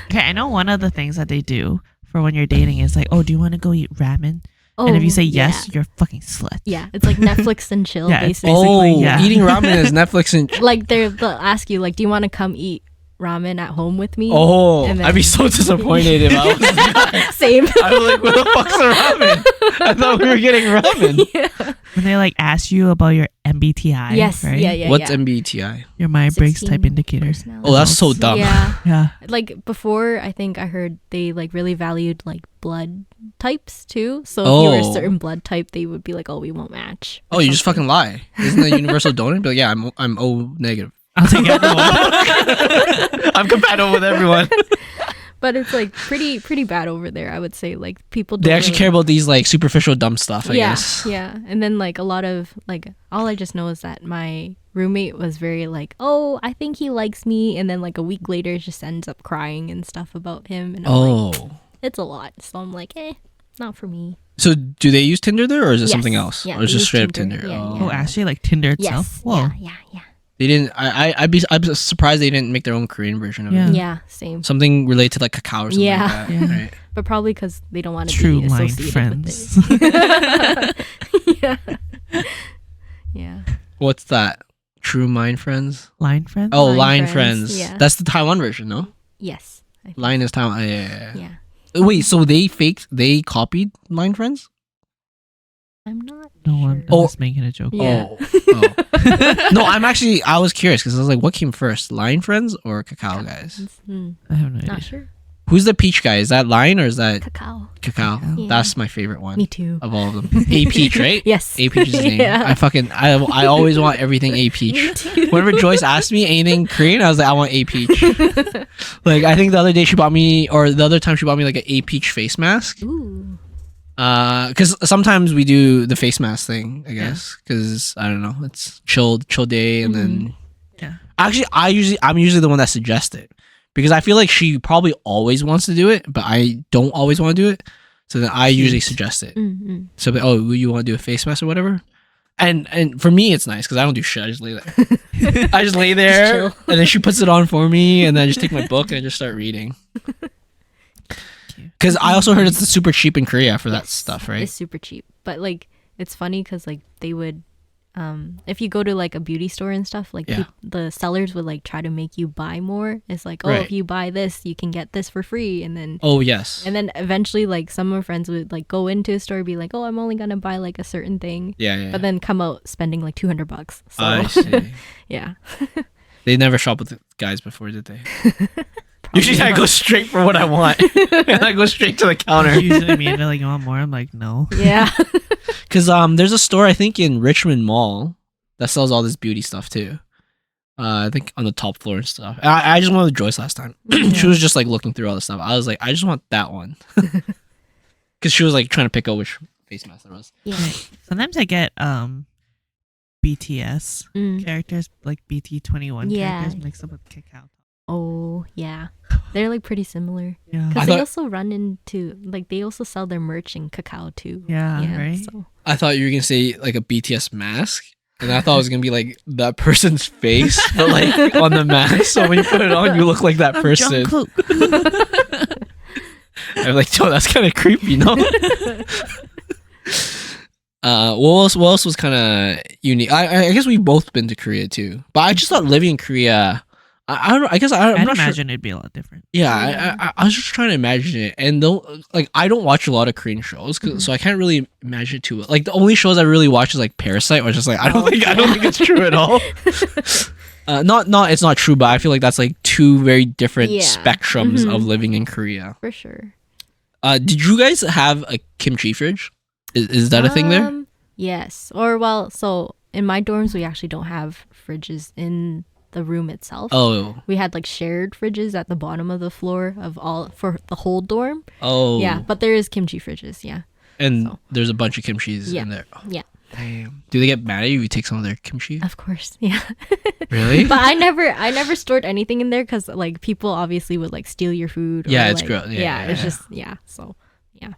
okay, I know one of the things that they do for when you're dating is like, oh, do you want to go eat ramen? Oh, And if you say yes, yeah. you're a fucking slut. Yeah, it's like Netflix and chill, Yeah, it's basically. basically, yeah. Eating ramen is Netflix and. Like they'll ask you, like, do you want to come eat ramen at home with me? Oh, And then- I'd be so disappointed if I was the guy. Same. I was like, "What the fuck's a ramen?" I thought we were getting ramen. Yeah. When they like ask you about your MBTI, Yes. right? Yeah. What's yeah. MBTI? Your Myers-Briggs type 16 indicators. personality. Oh, that's so dumb. Yeah. Yeah. Like before, I think I heard they like really valued like blood types too. So if you were a Oh. certain blood type, they would be like, "Oh, we won't match." Oh, or you just something. fucking lie. Isn't that universal donor? But yeah, I'm O negative. I'll take everyone. I'm compatible with everyone. But it's like pretty bad over there. I would say like people. They don't actually really- care about these like superficial dumb stuff, I yeah, guess. yeah. And then like a lot of like all I just know is that my roommate was very like, "Oh, I think he likes me," and then like a week later just ends up crying and stuff about him, and I'm like, Oh. it's a lot. So I'm like, not for me. So do they use Tinder there or is it Yes. something else? Yeah, or is they it use straight up Tinder. Tinder? Yeah, Oh. yeah. Oh, actually, like Tinder itself. Yes. Whoa. Yeah. They didn't I'm surprised they didn't make their own Korean version of Yeah. it. Yeah, same. Something related to like cacao or something Yeah. like that. Yeah. Right? But probably because they don't want to True be line associated friends. with it. yeah. Yeah. What's that? True Mind Friends? Line friends. Oh, Line Line Friends, Friends. yeah. That's the Taiwan version, no? Yes. I think. Line is Taiwan. Yeah. Yeah. Wait, so they copied Line Friends? I'm not No, sure. I'm Oh. just making a joke. Yeah. Oh. No, I was curious because I was like, what came first, Line Friends or Cacao Guys? I have no idea. Not sure. Who's the peach guy? Is that Line or is that Cacao. Cacao? Yeah. That's my favorite one Me too. of all of them. A Peach, right? Yes. A Peach is his name. Yeah. I always want everything A Peach. Me too. Whenever Joyce asked me anything Korean, I was like, I want A Peach. Like I think the other day she bought me, or the other time she bought me like an A Peach face mask. Ooh. Because sometimes we do the face mask thing, I guess. Because I don't know, it's chill day, and then Yeah. actually I'm usually the one that suggests it because I feel like she probably always wants to do it, but I don't always want to do it. So then I usually suggest it. Mm-hmm. So oh, you want to do a face mask or whatever? And for me it's nice because I don't do shit. I just lay there. I just lay there, Just and then she puts it on for me, and then I just take my book and I just start reading. Because I also heard it's super cheap in Korea for that Yes, stuff, right? It's super cheap. But like it's funny because like they would if you go to like a beauty store and stuff, like Yeah. the sellers would like try to make you buy more. It's like, oh, Right. if you buy this, you can get this for free, and then Oh yes. eventually like some of my friends would like go into a store and be like, oh, I'm only gonna buy like a certain thing, Yeah. but then come out spending like $200. So I see. yeah. They never shop with the guys before, did they? Probably Usually I not. go straight for what I want, and I go straight to the counter. Usually me and they're like, you want more? I'm like, no. Yeah. Because there's a store I think in Richmond Mall that sells all this beauty stuff too. I think on the top floor and stuff. And I just went with Joyce last time. She was just like looking through all the stuff. I was like, I just want that one, because she was like trying to pick out which face mask there was. Yeah. Sometimes I get BTS Mm. characters, like BT21 Yeah. characters mixed up with Cacao. Oh yeah, they're like pretty similar. Yeah. I Because they thought- also run into like they also sell their merch in Cacao too. Yeah, right? So I thought you were gonna say like a BTS mask, and I thought it was gonna be like that person's face, but like on the mask. So when you put it on, you look like that person. Jungkook. I'm like, Joe, that's kind of creepy, no? What else was kind of unique? I guess we've both been to Korea too, but I just thought living in Korea. I don't know. I guess I'm I'd not sure. imagine it'd be a lot different. Yeah, Yeah. I was just trying to imagine it, and I don't watch a lot of Korean shows, so I can't really imagine it too well. Like the only shows I really watch is like Parasite, which is like I don't think it's true at all. It's not true, but I feel like that's like two very different Yeah. spectrums Mhm. of living in Korea. for sure. Did you guys have a kimchi fridge? Is that a thing there? Yes. Or well, so in my dorms we actually don't have fridges in the room itself. Oh, We had like shared fridges at the bottom of the floor for the whole dorm. oh, Yeah, but there is kimchi fridges. Yeah. and so. there's a bunch of kimchis Yeah. in there. Yeah. Damn. Do they get mad at you if you take some of their kimchi? Of course, yeah. Really? But I never stored anything in there because like people obviously would like steal your food. Yeah, or, it's like, gross. Yeah, it's yeah. just so yeah.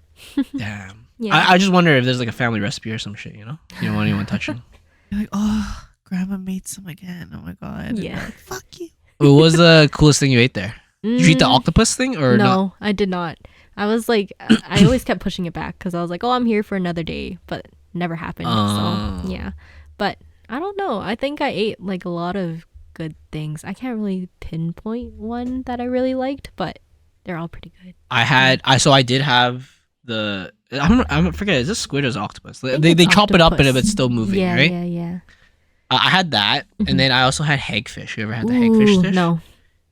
Damn. Yeah. I just wonder if there's like a family recipe or some shit, you know? You don't want anyone touching. You're like, oh, grandma made some again. Oh my god. And Yeah. you're like, fuck you. What was the coolest thing you ate there? Did you eat the octopus thing or no, not? I did not. I was like, I always kept pushing it back because I was like, oh, I'm here for another day, but never happened. So yeah, but I don't know. I think I ate like a lot of good things. I can't really pinpoint one that I really liked, but they're all pretty good. I did have the I forget, is this squid or is it octopus? think They it's chop it up and octopus. it's still moving, Yeah, right? yeah. I had that, and then I also had hagfish. You ever had the hagfish dish? No.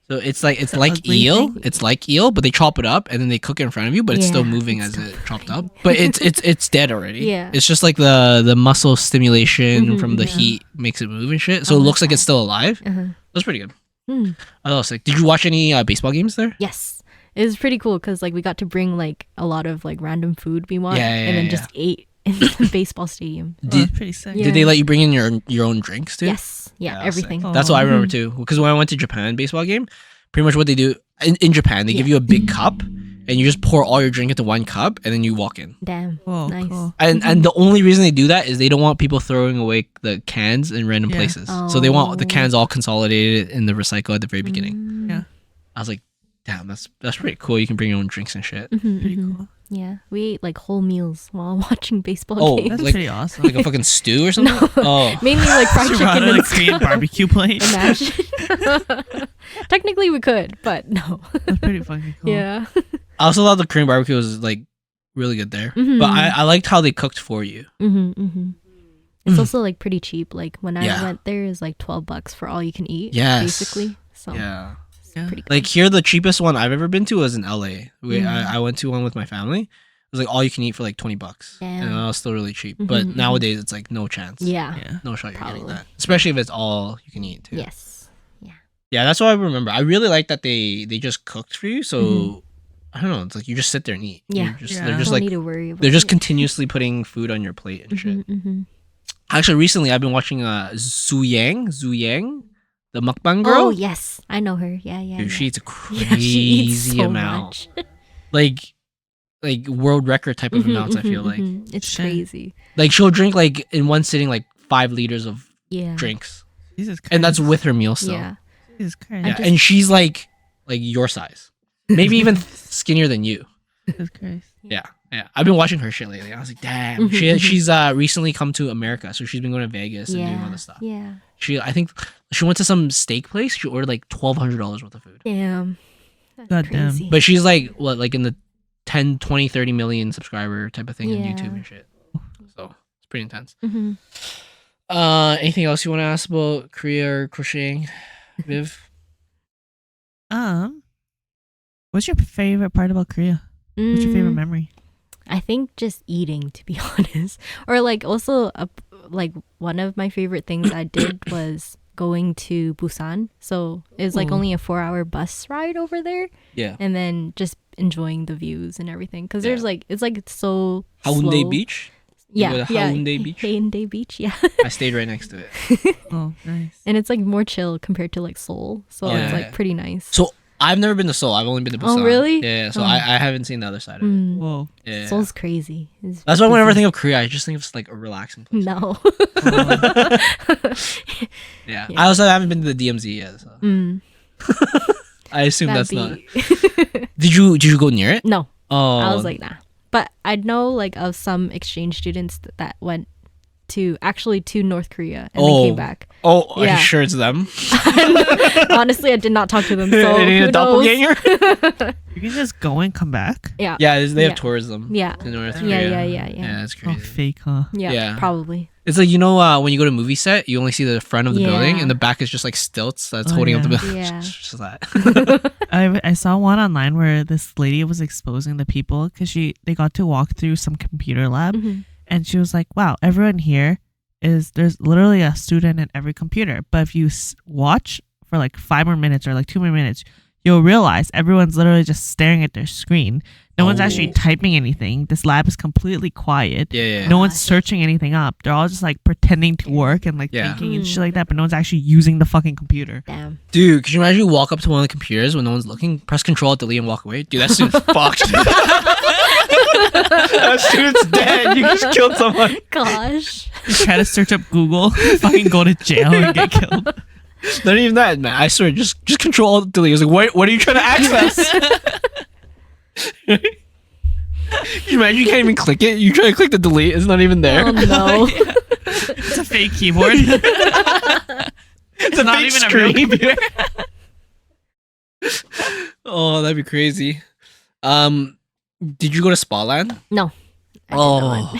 So it's like ugly eel. thing? It's like eel, but they chop it up and then they cook it in front of you, but it's still Yeah, moving it's as still it chopped up. But it's dead already. Yeah. It's just like the muscle stimulation from the yeah. heat makes it move and shit. So Oh, it that's looks like it's still alive. Uh-huh. That's pretty good. Mm. I was like, did you watch any baseball games there? Yes. It was pretty cool because like we got to bring like a lot of like random food we want, Yeah, and then yeah. just ate in the baseball stadium. Oh, that's pretty sick. Yeah. Did they let you bring in your own drinks too? Yes. Yeah. Yeah, that's sick. Everything. Oh. That's what I remember Mhm. too. Because when I went to Japan baseball game, pretty much what they do in Japan, they give you a big cup and you just pour all your drink into one cup and then you walk in. Damn. Oh, nice. cool. And the only reason they do that is they don't want people throwing away the cans in random Yeah. places. So they want the Oh. cans all consolidated in the recycle at the very beginning. Mm. Yeah. I was like, damn, that's pretty cool. You can bring your own drinks and shit. Mhm, Pretty mhm. cool. Yeah, we ate like whole meals while watching baseball Oh, games. That's Like- pretty awesome. Like a fucking stew or something? Oh. Mainly like fried Just chicken run on and a Korean stuff. barbecue plate. Imagine. Technically, we could, but no. That's pretty fucking cool. Yeah. I also thought the Korean barbecue was like really good there. Mhm. But I liked how they cooked for you. It's also like pretty cheap. Like when I Yeah. went there, is like $12 for all you can eat. Yes. Basically. So Yeah. it's Yeah. pretty good. Like here, the cheapest one I've ever been to was in LA. Mm. I went to one with my family. It was like all you can eat for like $20, and Damn. that was still really cheap. Mhm, But mhm. nowadays it's like no chance. Yeah. Yeah. No shot you're getting Probably. that. Especially if it's all you can eat too. Yes. Yeah, that's what I remember. I really like that they just cooked for you. So Mhm. I don't know. It's like you just sit there and eat. Yeah. You're just, Yeah. They're just Don't like need to worry about they're just it. continuously putting food on your plate and shit. Actually, recently I've been watching Zuyang, the mukbang girl. Oh yes, I know her. Yeah, yeah. Dude, yeah. she eats a Yeah, crazy she eats so amount. much. Like world record type of Mhm, amounts. I feel mhm, like mhm. It's Shit. crazy. like she'll drink like in one sitting like 5 liters of Yeah. drinks, Jesus Christ. and that's with her meal still. Yeah. Jesus Christ. Yeah, just- and she's like your size, maybe even skinnier than you. Jesus Christ. Yeah, yeah. I've been watching her shit lately. I was like, damn. She's recently come to America, so she's been going to Vegas and doing all Yeah. this stuff. Yeah. I think she went to some steak place. She ordered like $1,200 worth of food, Damn. That's God damn. crazy. but she's like what, like in the 10, 20, 30 million subscriber type of thing on Yeah. YouTube and shit. So it's pretty intense. Mhm. Anything else you want to ask about Korea or crocheting, Viv? What's your favorite part about Korea? What's your favorite Mm, memory? I think just eating, to be honest. Or like also like one of my favorite things I did was going to Busan. So it was like Ooh. only a 4-hour bus ride over there, Yeah. and then just enjoying the views and everything. Because there's Yeah. like it's so Haeundae slow. Beach. Yeah, go to yeah. Haeundae Beach? Haeundae Beach, yeah. I stayed right next to it. Oh, nice. And it's like more chill compared to like Seoul, so Yeah. it's like pretty nice. So I've never been to Seoul. I've only been to Oh, Busan. really? Yeah. So Oh. I haven't seen the other side of it. Mm, Whoa. Yeah. Seoul's crazy. It's That's why whenever I busy. think of Korea, I just think of like a relaxing place. No. Yeah. Yeah. I also haven't been to the DMZ yet. So Mm, I assume that'd that's not. be- Did you go near it? No, Oh. I was like, nah. But I know like of some exchange students that went to North Korea and then Oh. came back. oh, are Yeah. you sure it's them? Honestly, I did not talk to them. So They need who a knows? doppelganger? You can just go and come back? Yeah. Yeah, they have Yeah. tourism. Yeah. In North Yeah, Korea. yeah. Yeah, that's Oh, crazy. fake, huh? Yeah, Yeah. probably. It's like when you go to movie set, you only see the front of the building, Yeah. and the back is just like stilts that's Oh, holding up the yeah. building. Yeah. It's just that. I saw one online where this lady was exposing the people because they got to walk through some computer lab, Mhm. and she was like, "Wow, everyone here there's literally a student in every computer, but if you watch for like 5 more minutes or like 2 more minutes, you'll realize everyone's literally just staring at their screen. No one's actually typing anything. This lab is completely quiet. Yeah. No one's searching anything up. They're all just like pretending to work and like thinking and shit like that, but no one's actually using the fucking computer. Damn. Dude, could you imagine you walk up to one of the computers when no one's looking, press Control, Delete, and walk away? Dude, that student's fucked. That student's dead. You just killed someone. Gosh. You try to search up Google, fucking go to jail and get killed. Not even that, man. I swear, just Control, Delete. I was like, what are you trying to access? Can you imagine you can't even click it? You try to click the delete, it's not even there. Oh no. It's a fake keyboard. It's not fake even screen. a real computer. Oh, that'd be crazy. Did you go to Spaland? No. Oh,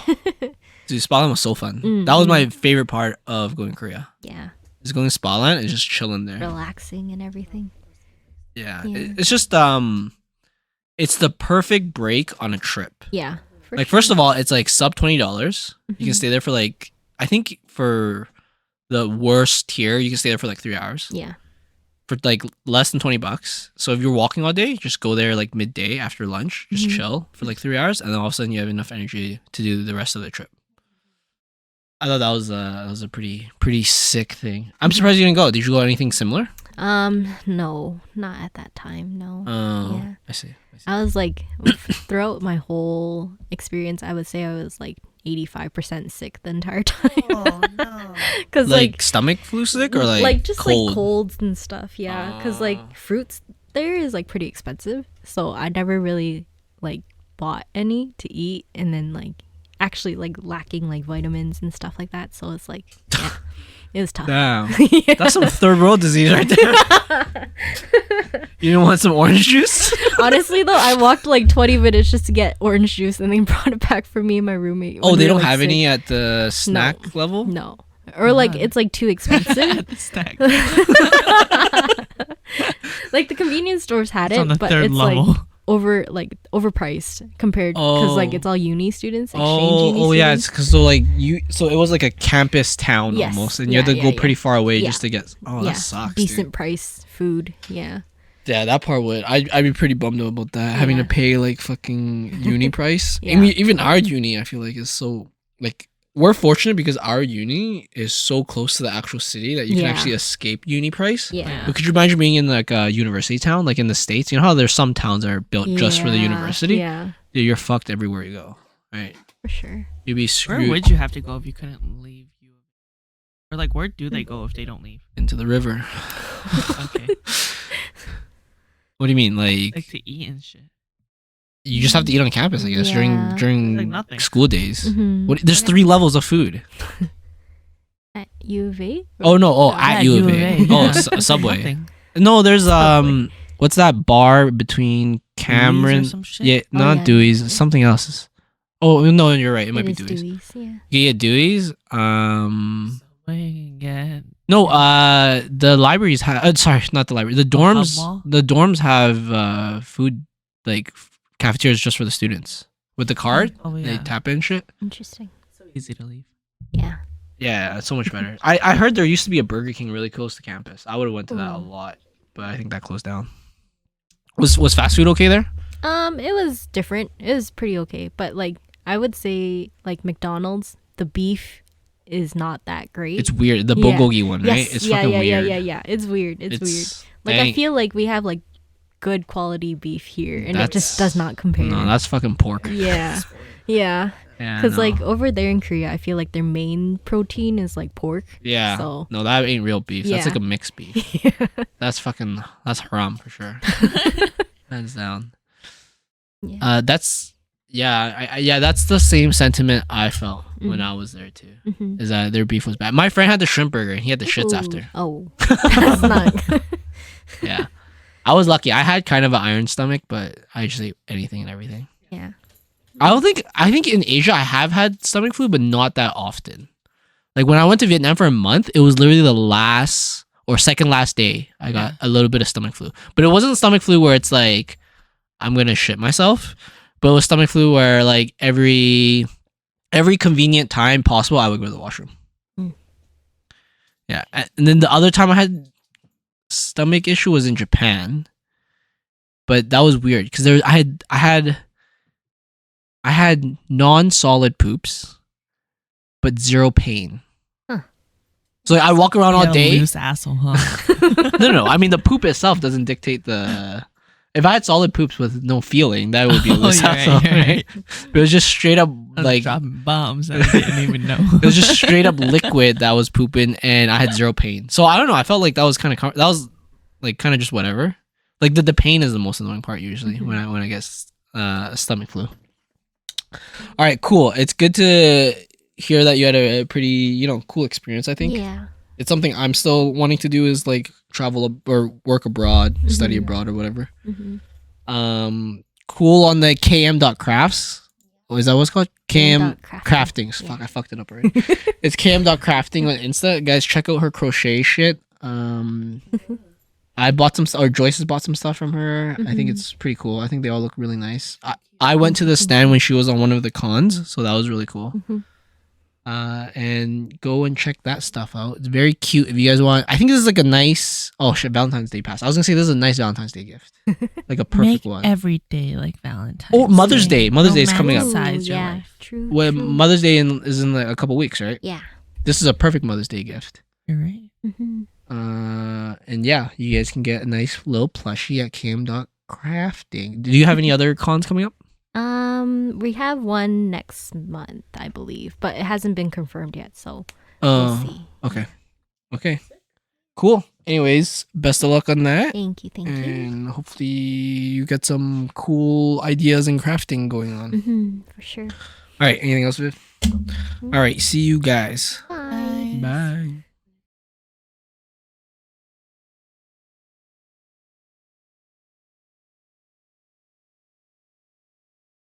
dude, Spaland was so fun. That was my favorite part of going to Korea. Yeah. Is going to Spaland and just chilling there. Relaxing and everything. Yeah. It's just it's the perfect break on a trip. Yeah. Like, first of all, it's like sub $20. You can stay there for like, I think for the worst tier, you can stay there for like 3 hours. Yeah. For like less than $20. So if you're walking all day, just go there like midday after lunch, just chill for like 3 hours, and then all of a sudden you have enough energy to do the rest of the trip. I thought that was a pretty sick thing. I'm surprised you didn't go. Did you go anything similar? No, not at that time. No. Oh, Yeah. I see. I was like, throughout my whole experience, I would say I was like 85% sick the entire time. Oh no. Cause Like stomach flu sick or like just cold? like colds and stuff. Yeah. Cause like fruits there is like pretty expensive. So I never really like bought any to eat, and then like actually like lacking like vitamins and stuff like that. So it's like, yeah, it was tough. Damn. Yeah. That's some third world disease right there. You didn't want some orange juice? Honestly though, I walked like 20 minutes just to get orange juice, and they brought it back for me and my roommate. Oh, when they we don't were, like, have sick. any at the snack level? No. Or like it's like too expensive. The stack. Like the convenience stores had It's on the it, but third it's level. like overpriced compared because like it's all uni students, exchange uni Oh yeah, students. it's because so it was like a campus town Yes. almost, and you had to Yeah, go yeah, pretty yeah. far away Yeah. just to get. Oh, yeah, that sucks. decent Dude. price food. Yeah. Yeah, that part would. I'd be pretty bummed about that, having to Yeah. pay like fucking uni price. Yeah. I mean, even our uni, I feel like is so like we're fortunate because our uni is so close to the actual city that you can Yeah. actually escape uni price. Yeah. But could you imagine being in like a university town, like in the States? You know how there's some towns that are built just for the Yeah, university? Yeah, Dude, you're fucked everywhere you go. Right? for sure. You'd be Where screwed would you have to go if you couldn't leave? Or like, where do they go if they don't leave? into the river. Okay. What do you mean? Like Like to eat and shit. you just have to eat on campus, I guess, Yeah. during Like nothing. school days. Mhm. What, there's 3 levels of food. At U of A? Oh no! Oh, Yeah, at U of A. yeah. Oh, Subway. Nothing. No, there's Subway. what's that bar between Cameron? Dewey's or some shit? Yeah, Oh, not yeah. Dewey's. Something else. Oh no, you're right. It might be is Dewey's. Yeah. Yeah, Dewey's. Subway again. No, the libraries have. Sorry, not the library. The dorms. Mall? The dorms have food like cafeterias just for the students with the card. Oh They yeah. tap in shit. Interesting. So easy to leave. Yeah. Yeah, it's so much better. I heard there used to be a Burger King really close to campus. I would have went to that a Ooh. lot, but I think that closed down. Was fast food okay there? It was different. It was pretty okay, but like I would say like McDonald's, the beef is not that great. It's weird. The Yeah. bulgogi one, right? Yes, It's yeah, fucking yeah, weird. yeah. It's weird. It's weird. Like dang. I feel like we have like good quality beef here, and it just That's- does not compare. No, that's fucking pork. Yeah, yeah. Yeah, Because no. like over there in Korea, I feel like their main protein is like pork. Yeah. So No, that ain't real beef. That's Yeah. like a mixed beef. That's haram for sure. Hands down. Yeah. That's that's the same sentiment I felt when I was there too. Mhm. Is that their beef was bad. My friend had the shrimp burger and he had the shits Ooh. after. Oh, that's not. Yeah. I was lucky. I had kind of an iron stomach, but I just ate anything and everything. Yeah. I think in Asia I have had stomach flu, but not that often. Like when I went to Vietnam for a month, it was literally the last or second last day I got a little bit of stomach flu. But it wasn't stomach flu where it's like I'm gonna shit myself. But it was stomach flu where like every convenient time possible I would go to the washroom. Mm. Yeah. And then the other time I had stomach issue was in Japan. but that was weird because I had non-solid poops, but zero pain. Huh. So I walk around all You're a day. loose asshole, huh? No. I mean, the poop itself doesn't dictate the. If I had solid poops with no feeling, that would be a loose you're asshole, right. But it was just straight up I was like dropping bombs. I didn't even know. it was just straight up liquid that was pooping, and I had zero pain. So I don't know. I felt like that was kind of just whatever. Like the pain is the most annoying part usually when I get stomach flu. All right, cool. It's good to hear that you had a pretty cool experience. I think Yeah. it's something I'm still wanting to do is like travel or work abroad, study abroad or whatever. Cool on the km.crafts. Oh, is that what's called? Crafting. Yeah. Fuck, I fucked it up already. It's km.crafting on Insta. Guys, check out her crochet shit. I bought some, or Joyce has bought some stuff from her. I think it's pretty cool. I think they all look really nice. I went to the stand when she was on one of the cons, so that was really cool. And go and check that stuff out. It's very cute. If you guys want, I think this is like a nice. Oh shit, Valentine's Day passed. I was gonna say this is a nice Valentine's Day gift, like a perfect Make one. every day like Valentine's. Oh, Mother's Day. Mother's Day is coming up. Romanticize your yeah. life. True. Well, true. Mother's Day is in like a couple weeks, right? Yeah. This is a perfect Mother's Day gift. You're right. And yeah, you guys can get a nice little plushie at km.crafting. Do you have any other cons coming up? We have one next month, I believe, but it hasn't been confirmed yet, so we'll see. Okay. Cool. Anyways, best of luck on that. Thank you. And hopefully you get some cool ideas and crafting going on. For sure. All right. Anything else, Viv? All right. See you guys. Bye. Bye.